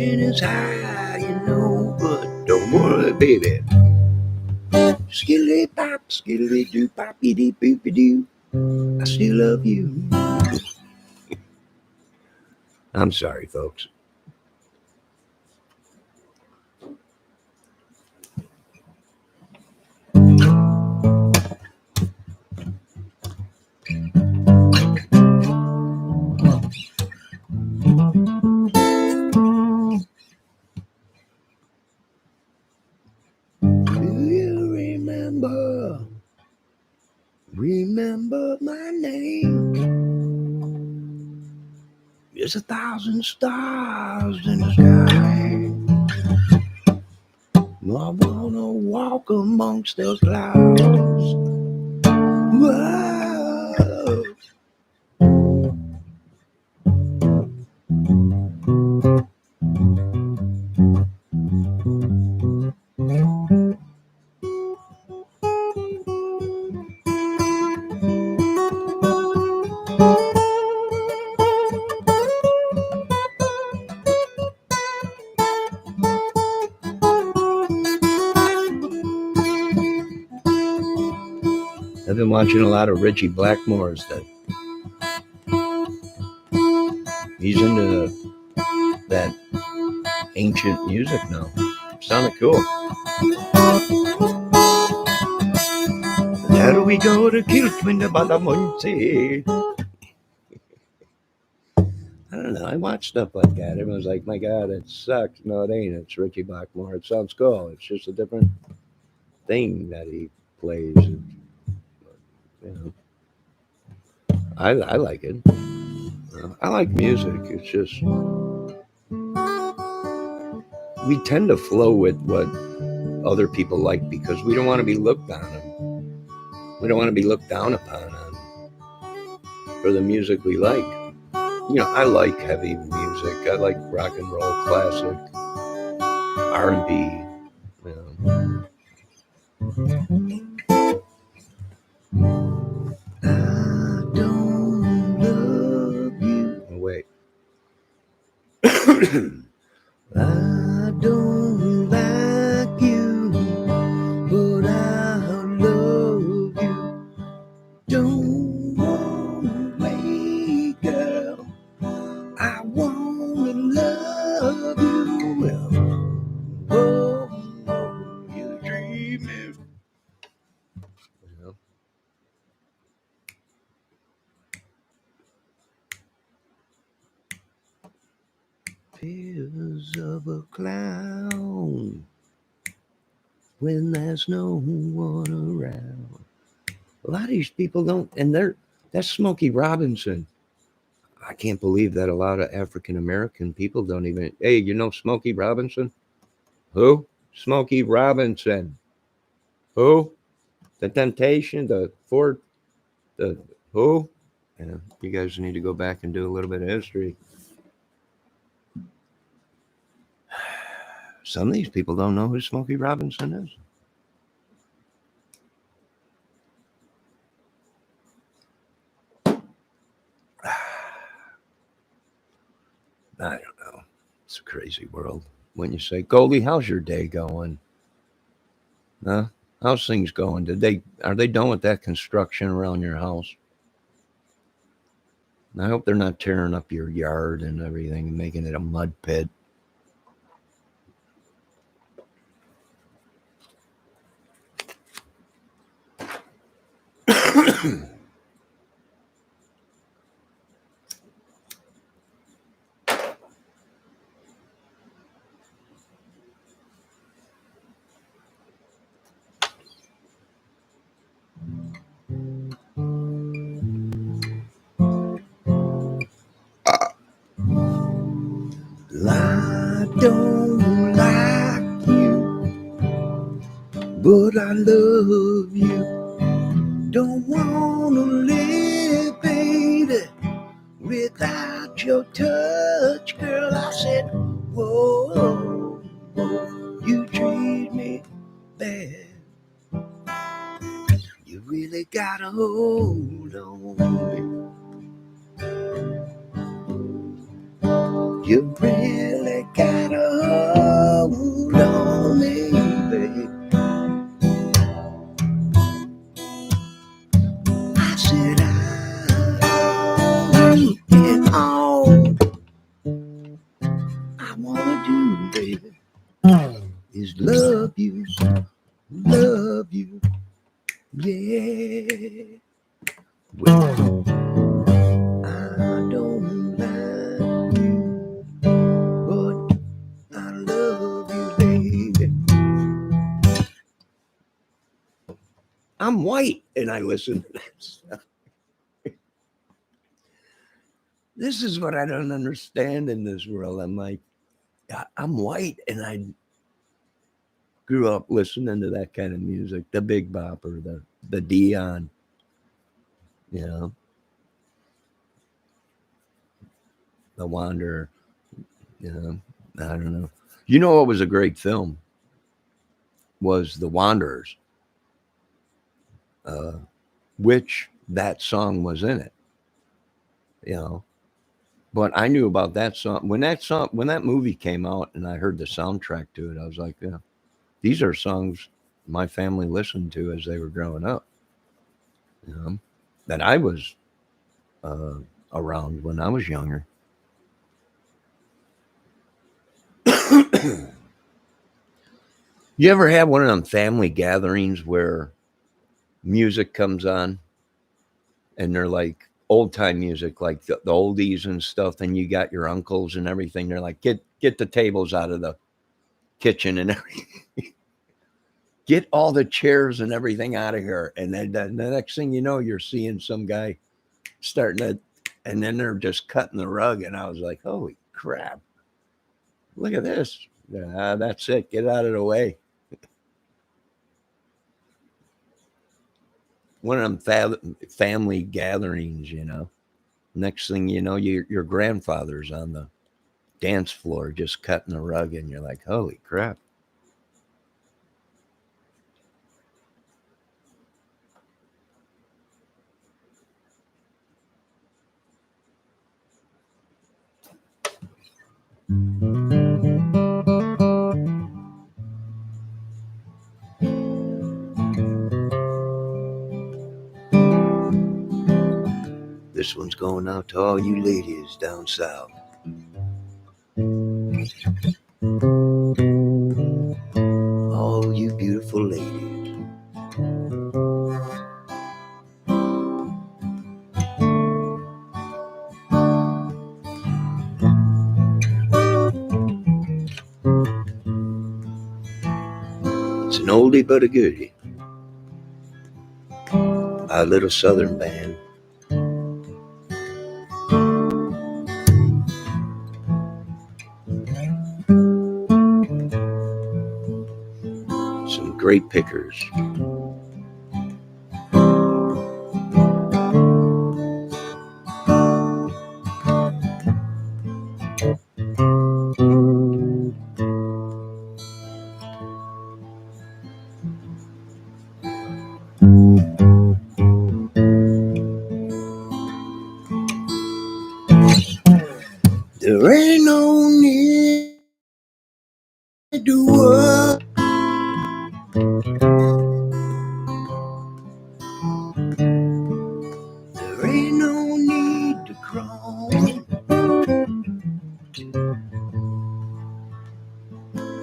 feeling is high, you know, but don't worry, baby. Skilly pop, skilly doo, poppy dee boopy doo. I still love you. I'm sorry, folks. Do you remember my name? There's 1,000 stars in the sky. I wanna walk amongst the clouds. Whoa. I've been watching a lot of Richie Blackmore's that he's into that ancient music now. Sounded cool. There we go to Kiltwin Badamonte. I don't know. I watch stuff like that. Everyone's like, my God, it sucks. No, it ain't. It's Richie Blackmore. It sounds cool. It's just a different thing that he plays. You know, I like it. I like music. It's just we tend to flow with what other people like because we don't want to be looked on. We don't want to be looked down upon for the music we like. You know, I like heavy music. I like rock and roll, classic, R&B. You know. I don't love you. Oh, wait. I don't like you, but I love you. Don't want away, girl. I wanna love you. Oh, you dreaming. Fears of a clown when there's no one around. A lot of these people don't, and that's Smokey Robinson. I can't believe that a lot of African American people don't even. Hey, you know Smokey Robinson? Who? Smokey Robinson. Who? The Temptation, the who? Yeah, you guys need to go back and do a little bit of history. Some of these people don't know who Smokey Robinson is. I don't know. It's a crazy world. When you say, Goldie, how's your day going? Huh? How's things going? Are they done with that construction around your house? I hope they're not tearing up your yard and everything and making it a mud pit. I don't like you, but I love you. Don't wanna live, baby, without your touch, girl. I said, whoa, whoa, you treat me bad. You really got a hold on me. You really got a is love you, yeah. Well, I don't like you, but I love you, baby. I'm white and I listen to that stuff. This is what I don't understand in this world. I'm like, I'm white and I grew up listening to that kind of music, the Big Bopper, the Dion, you know, the Wanderer, you know, I don't know. You know what was a great film? Was The Wanderers, which that song was in it, you know. But I knew about that song when that movie came out, and I heard the soundtrack to it. I was like, yeah, these are songs my family listened to as they were growing up, you know, that I was around when I was younger. You ever have one of them family gatherings where music comes on and they're like old time music, like the oldies and stuff, and you got your uncles and everything. They're like, get the tables out of the kitchen and everything. Get all the chairs and everything out of here. And then the next thing you know, you're seeing some guy starting to, and then they're just cutting the rug. And I was like, holy crap, look at this. That's it. Get out of the way. One of them family gatherings, you know. Next thing you know, your grandfather's on the dance floor just cutting the rug, and you're like, holy crap. This one's going out to all you ladies down south. All you beautiful ladies. It's an oldie but a goodie. Our little southern band. Some great pickers. There ain't no need to worry. There ain't no need to crawl.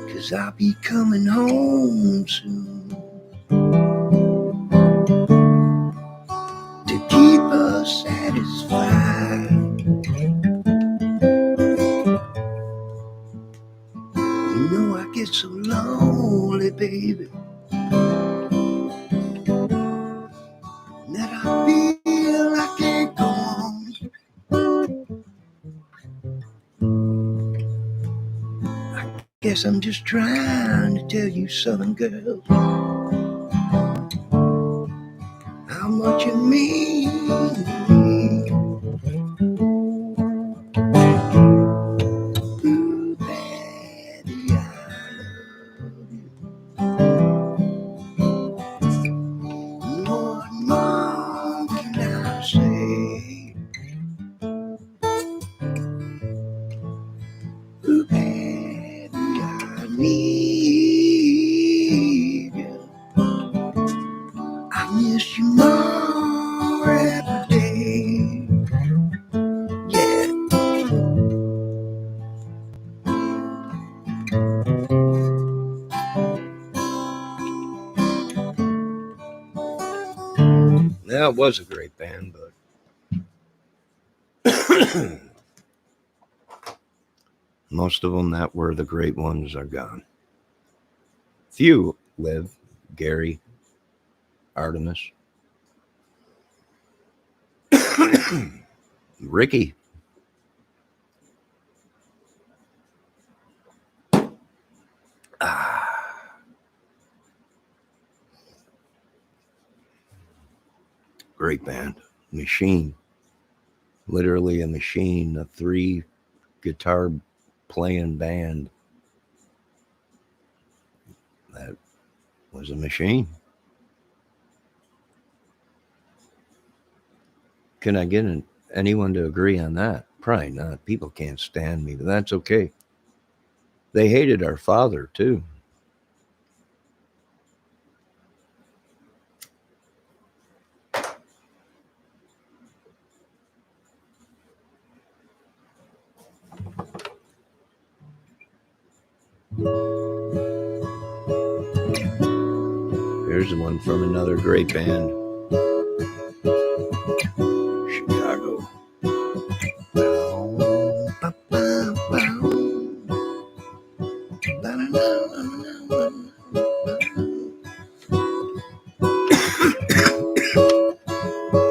'Cause I'll be coming home soon to keep us satisfied. You know I get so lonely, baby, that I feel I can't go on. I guess I'm just trying to tell you southern girls how much you mean to me. Ooh, baby, I love you. What more can I say? Ooh, baby, I need you. I miss you more every day. Yeah. Yeah, it was a great band, but most of them that were the great ones are gone. Few live. Gary, Artemis, Ricky. Great band. Machine. Literally a machine, a 3 guitar playing band. That was a machine. Can I get anyone to agree on that? Probably not. People can't stand me, but that's okay. They hated our father, too. Here's one from another great band. Chicago.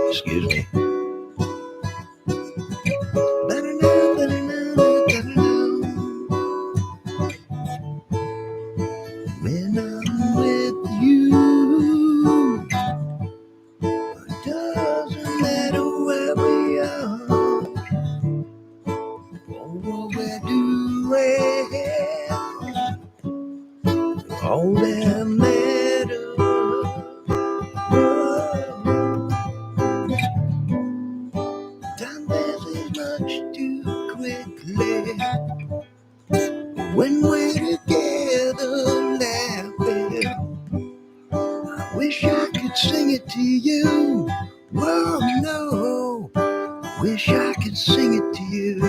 Excuse me. When I'm with you, it doesn't matter where we are or what we're doing. All that matters. Time passes much too quickly when we're together laughing. I wish I could sing it to you. Well, no, wish I could sing it to you.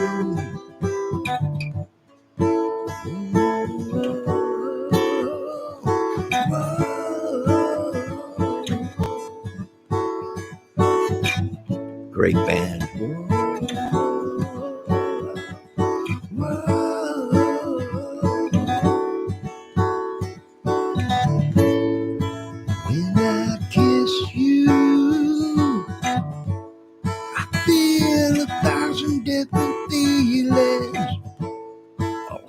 Great band. When I kiss you, I feel 1,000 different feelings all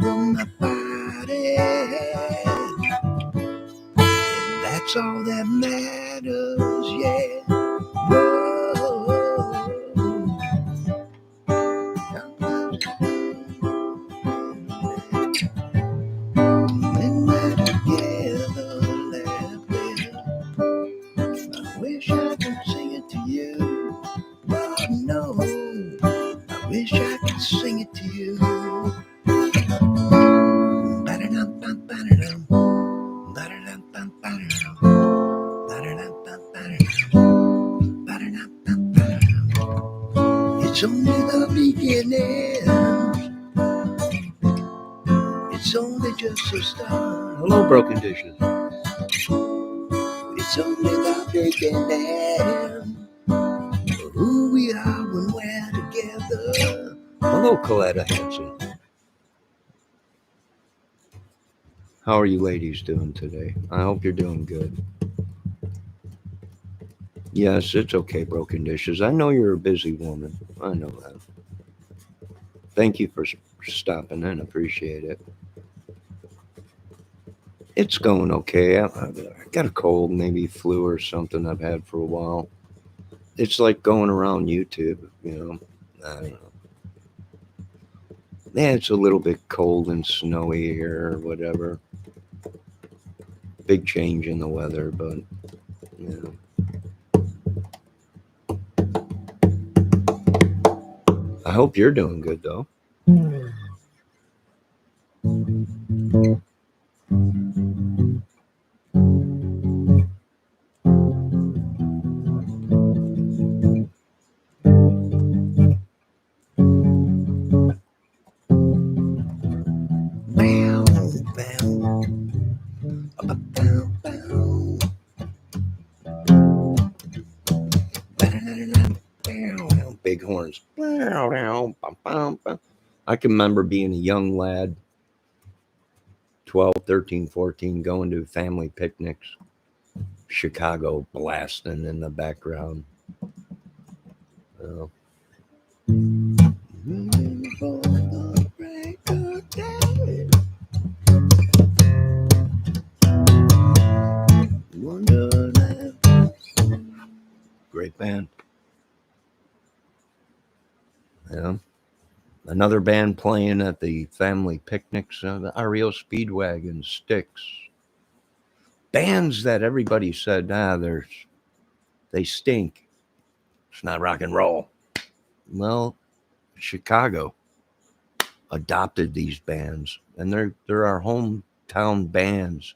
over my body. And that's all that matters, yeah. Whoa. When we're together laughing, I wish I could sing it to you. Oh no, I wish I could sing it to you. Ba-da-dum, ba-da-dum, ba-da-dum, ba-da-dum, ba-da-dum, ba-da-dum, ba-da-dum, ba-da-dum. It's only the beginning. It's only just a start. Hello, Broken Dishes. It's only the beginning of who we are when we're together. Hello, Coletta Hanson. How are you ladies doing today? I hope you're doing good. Yes, it's okay, Broken Dishes. I know you're a busy woman. I know that. Thank you for stopping in. Appreciate it. It's going okay. I got a cold, maybe flu or something I've had for a while. It's like going around YouTube, you know. I don't know. Yeah, it's a little bit cold and snowy here or whatever. Big change in the weather, but, you know. I hope you're doing good, though. I can remember being a young lad, 12, 13, 14, going to family picnics, Chicago blasting in the background. Uh, Great band. Yeah. Another band playing at the family picnics, the REO Speedwagon, Styx. Bands that everybody said, they stink. It's not rock and roll. Well, Chicago adopted these bands, and they're our hometown bands.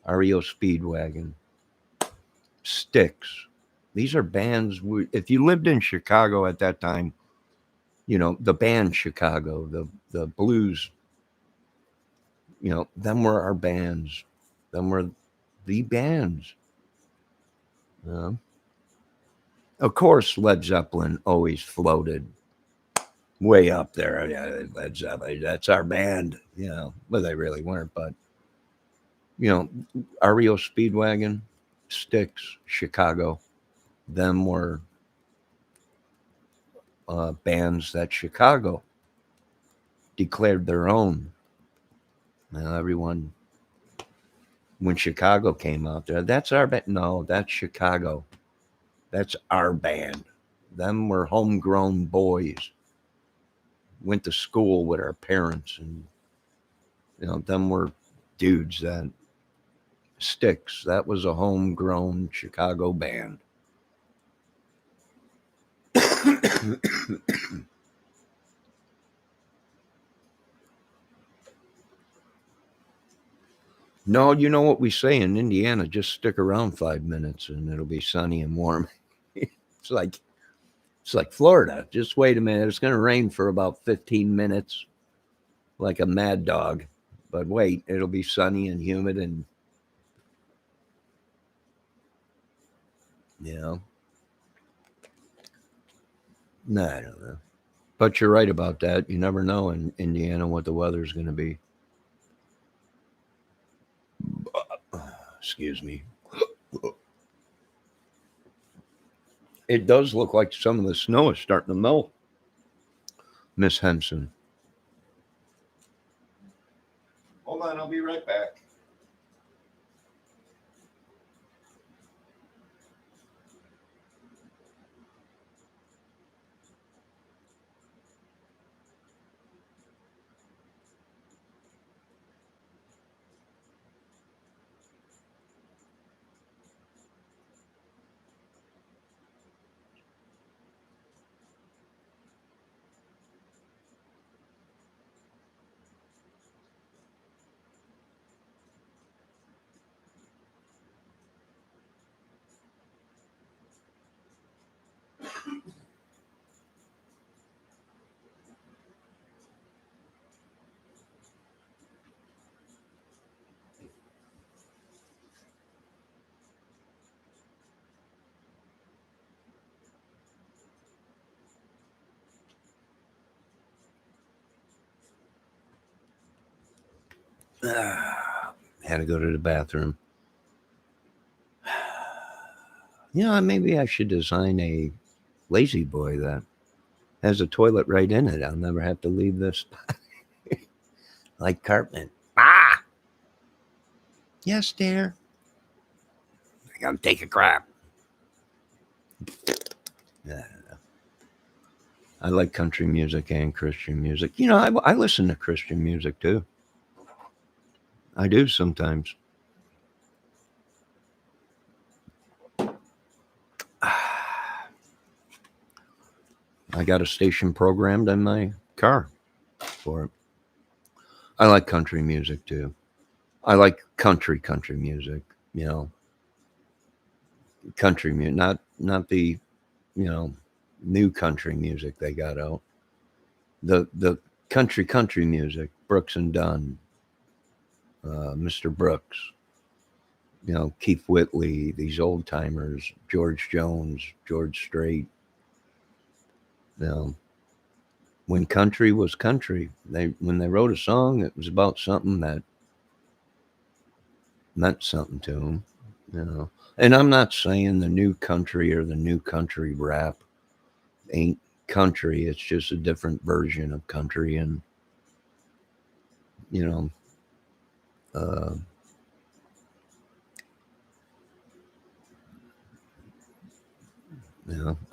REO Speedwagon, Styx. These are bands. If you lived in Chicago at that time, you know the band Chicago, the blues. You know, them were our bands. Them were the bands. Of course, Led Zeppelin always floated way up there. Yeah, Led Zeppelin, that's our band. You know, well, they really weren't, but you know, REO Speedwagon, Styx, Chicago, them were bands that Chicago declared their own. Now, everyone, when Chicago came out there, that's our band. No, that's Chicago. That's our band. Them were homegrown boys. Went to school with our parents, and you know, them were dudes that Styx. That was a homegrown Chicago band. No, you know what we say in Indiana, just stick around 5 minutes and it'll be sunny and warm. It's like Florida. Just wait a minute. It's going to rain for about 15 minutes like a mad dog. But wait, it'll be sunny and humid and you know. No, I don't know. But you're right about that. You never know in Indiana what the weather's going to be. Excuse me. It does look like some of the snow is starting to melt, Miss Henson. Hold on, I'll be right back. Had to go to the bathroom. Yeah, maybe I should design a lazy boy that has a toilet right in it. I'll never have to leave this. Like Cartman. Ah! Yes, dear. I gotta take a crap. Yeah. I like country music and Christian music. You know, I listen to Christian music too. I do sometimes. I got a station programmed in my car for it. I like country music too. I like country music, you know. Country music, not the, you know, new country music they got out. The country music, Brooks and Dunn, Mr. Brooks, you know, Keith Whitley, these old timers, George Jones, George Strait. You know, when country was country, when they wrote a song, it was about something that meant something to them. You know, and I'm not saying the new country or the new country rap ain't country. It's just a different version of country, and you know, uh,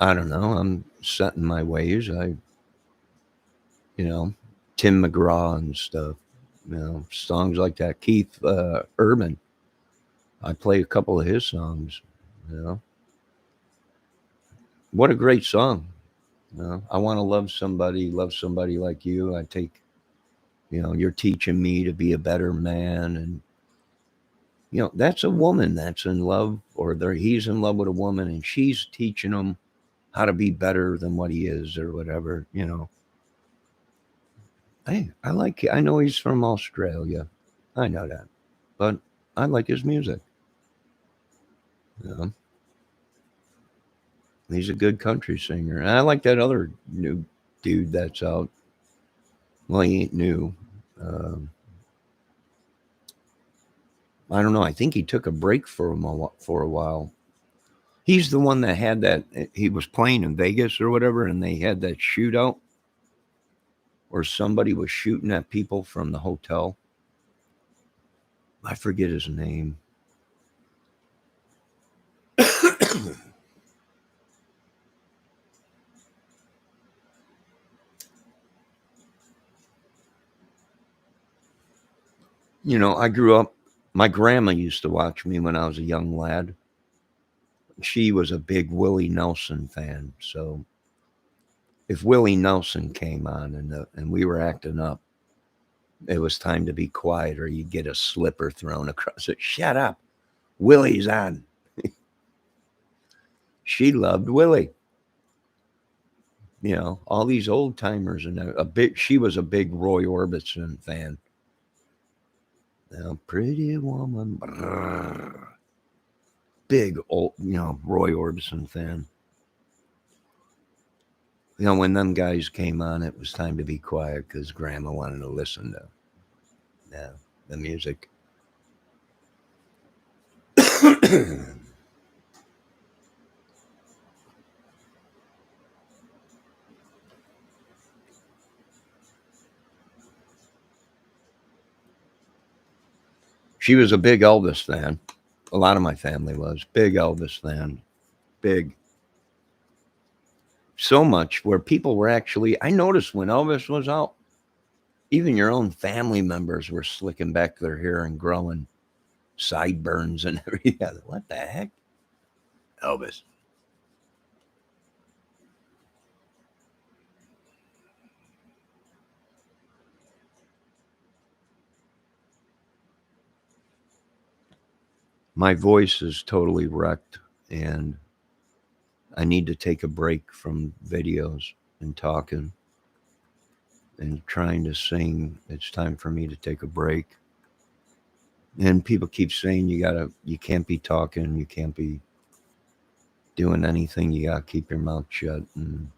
I don't know. I'm set in my ways. Tim McGraw and stuff. Songs like that. Keith Urban. I play a couple of his songs. You know, what a great song. I want to love somebody like you. I take, you're teaching me to be a better man, and that's a woman that's in love, or he's in love with a woman, and she's teaching him how to be better than what he is, or whatever. Hey, I know he's from Australia. I know that. But I like his music. He's a good country singer. And I like that other new dude that's out. Well, he ain't new. Um, I don't know. I think he took a break for a while. He's the one that had that. He was playing in Vegas or whatever, and they had that shootout, or somebody was shooting at people from the hotel. I forget his name. I grew up. My grandma used to watch me when I was a young lad. She was a big Willie Nelson fan. So if Willie Nelson came on and we were acting up, it was time to be quiet, or you'd get a slipper thrown across it. Shut up. Willie's on. She loved Willie. All these old timers, and she was a big Roy Orbison fan. Pretty woman. Brrr. Big old, Roy Orbison fan. When them guys came on, it was time to be quiet because Grandma wanted to listen to the music. She was a big Elvis fan. A lot of my family was big Elvis fan. Big. So much where people were actually, I noticed when Elvis was out, even your own family members were slicking back their hair and growing sideburns and everything. What the heck? Elvis. My voice is totally wrecked, and I need to take a break from videos and talking and trying to sing. It's time for me to take a break. And people keep saying you can't be talking, you can't be doing anything, you gotta keep your mouth shut and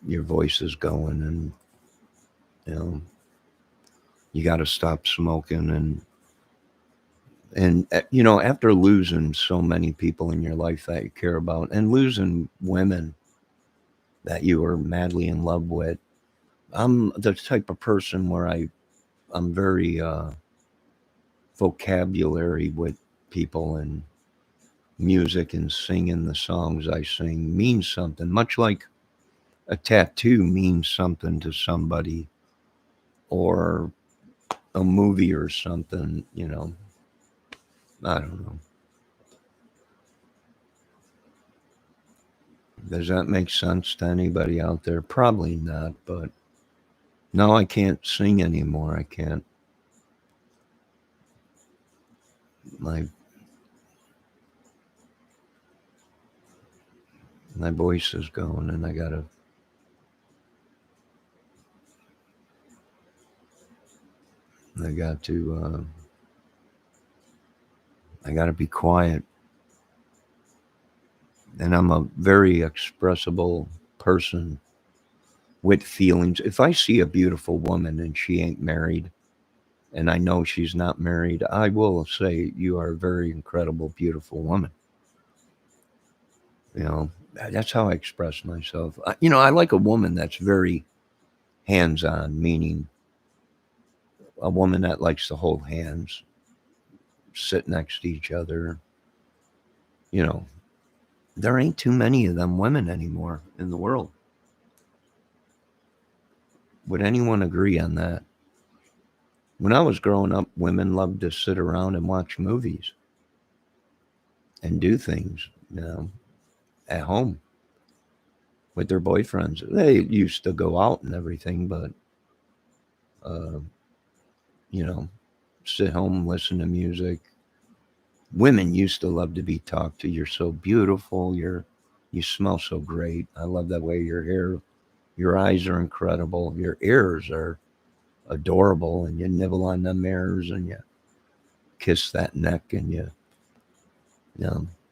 your voice is going, and you gotta stop smoking, and after losing so many people in your life that you care about, and losing women that you were madly in love with, I'm the type of person where I'm very vocabulary with people, and music and singing the songs I sing means something, much like a tattoo means something to somebody, or a movie or something. I don't know. Does that make sense to anybody out there? Probably not, but no, I can't sing anymore. I can't. My voice is going, and I gotta be quiet. and I'm a very expressible person with feelings. If I see a beautiful woman and she ain't married, and I know she's not married, I will say, "You are a very incredible, beautiful woman." You know, that's how I express myself. I like a woman that's very hands on, meaning a woman that likes to hold hands, sit next to each other. You know, there ain't too many of them women anymore in the world. Would anyone agree on that? When I was growing up, women loved to sit around and watch movies and do things, at home with their boyfriends. They used to go out and everything, but, uh, you know, sit home, listen to music. Women used to love to be talked to. You're so beautiful. You smell so great. I love that way your hair, your eyes are incredible. Your ears are adorable, and you nibble on them ears and you kiss that neck and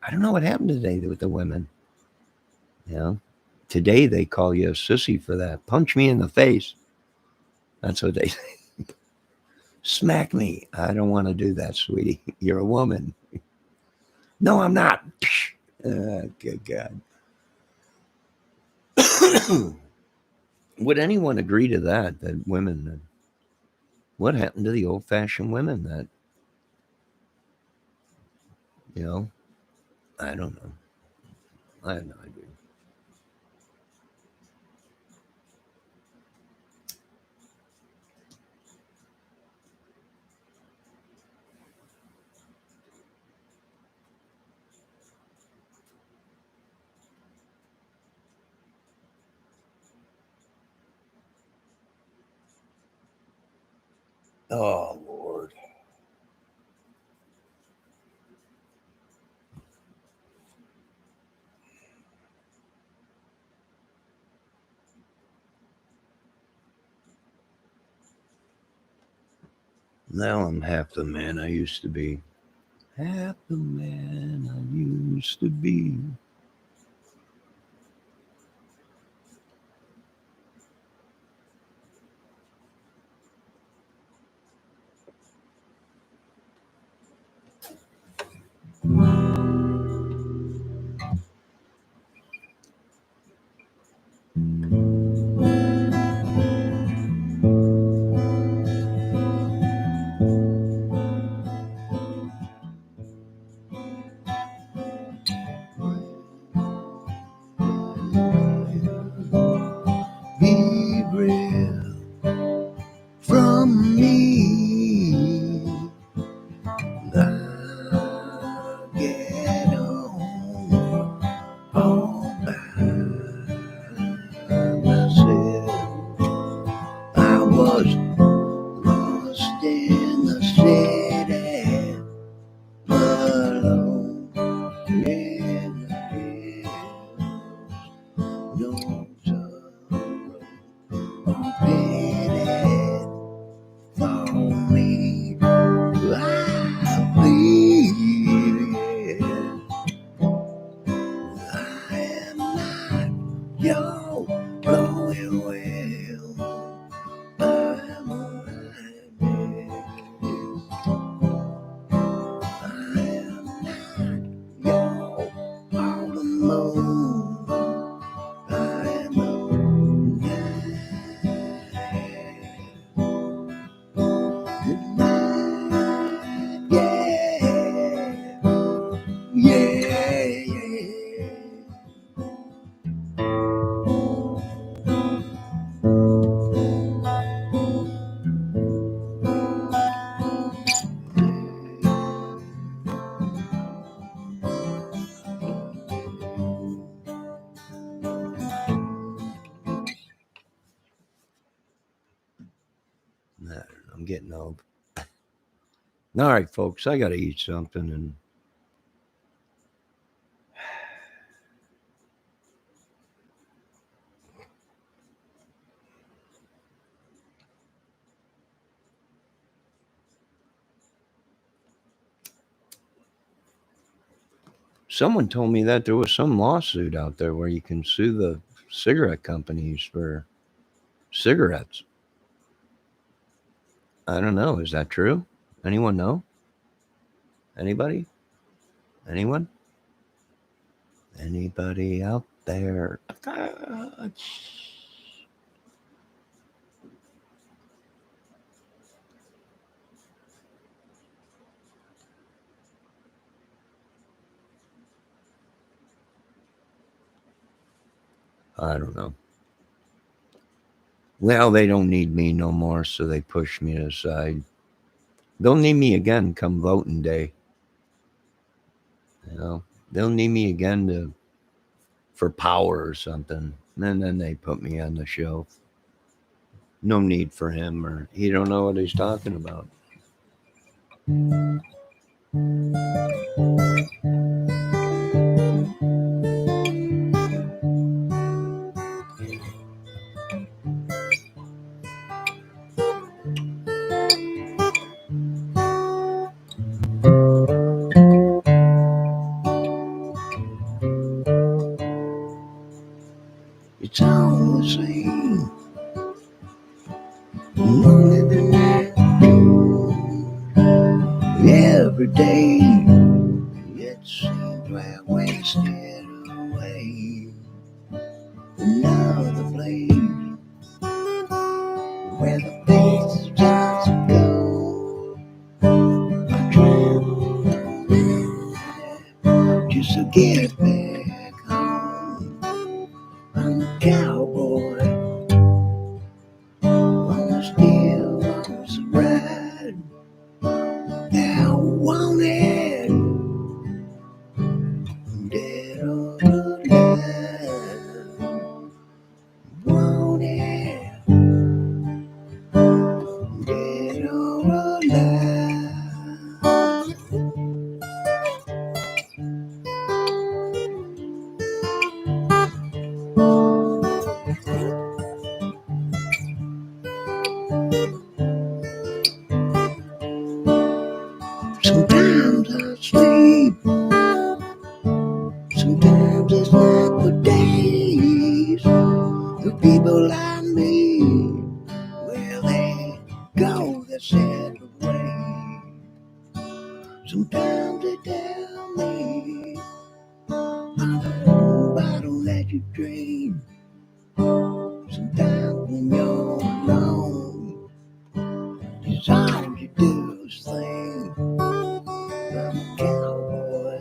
I don't know what happened today with the women. You know, today they call you a sissy for that. Punch me in the face. That's what they say. Smack me. I don't want to do that, sweetie. You're a woman. No, I'm not. Good God. Would anyone agree to that? That women, what happened to the old fashioned women that, you know, I don't know. I have no idea. Oh, Lord. Now I'm half the man I used to be. Half the man I used to be. Be real from me. I'll get home all by myself. I was lost in the city, alone in the hills. No sorrow or pity for me. I believe, yeah, I am not your blowing well. I'm alright, baby. I am not your all alone. I am alright. Good night, yeah, yeah, yeah. I'm getting old. All right, folks, I got to eat something. And Someone told me that there was some lawsuit out there where you can sue the cigarette companies for cigarettes. I don't know. Is that true? Anyone know? Anybody? Anyone? Anybody out there? I don't know. Well, they don't need me no more, so they push me aside. They'll need me again come voting day. You know, they'll need me again for power or something. And then they put me on the shelf. No need for him, or he don't know what he's talking about. It's all the same. Only the night every day. It seems we're wasted away. Another place where the face starts to go. I travel just to get back home. I'm a cowboy on the steel horse ride. Now wanted, dead or alive. Wanted, dead or alive. Sometimes I sleep, sometimes it's not for days. The people I meet, where they go their separate ways. Sometimes they tell me, I don't let you dream. Sometimes when you're alone, it's hard to do this thing. I'm a cowboy.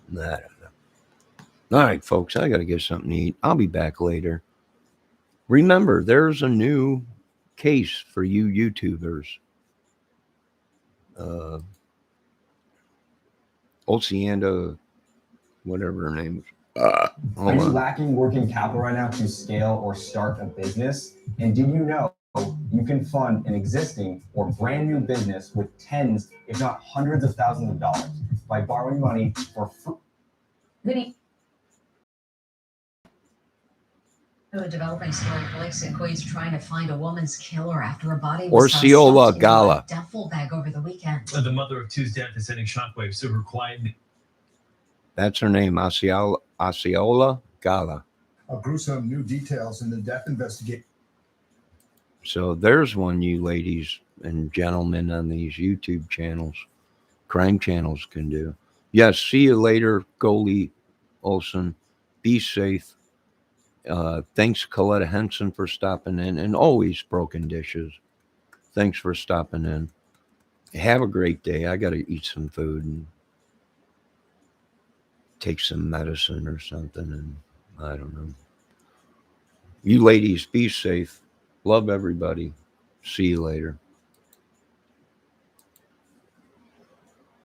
I don't know. All right, folks, I got to get something to eat. I'll be back later. Remember, there's a new case for you YouTubers. Oceanda, whatever her name is. Are Hold you on. lacking working capital right now to scale or start a business? And do you know you can fund an existing or brand new business with tens, if not hundreds of thousands of dollars by borrowing money for free? A developing story. Police in Queens trying to find a woman's killer after a body was found Orciola stuffed into Gala. a duffel bag over the weekend. The mother of two's death is sending shockwaves through her quiet. That's her name, Osceola Gala. Gruesome new details in the death investigation. So there's one you ladies and gentlemen on these YouTube channels, crime channels can do. Yes, see you later, Goalie Olson. Be safe. Thanks, Coletta Henson, for stopping in, and always Broken Dishes. Thanks for stopping in. Have a great day. I got to eat some food and take some medicine or something, and I don't know. You ladies, be safe. Love everybody. See you later.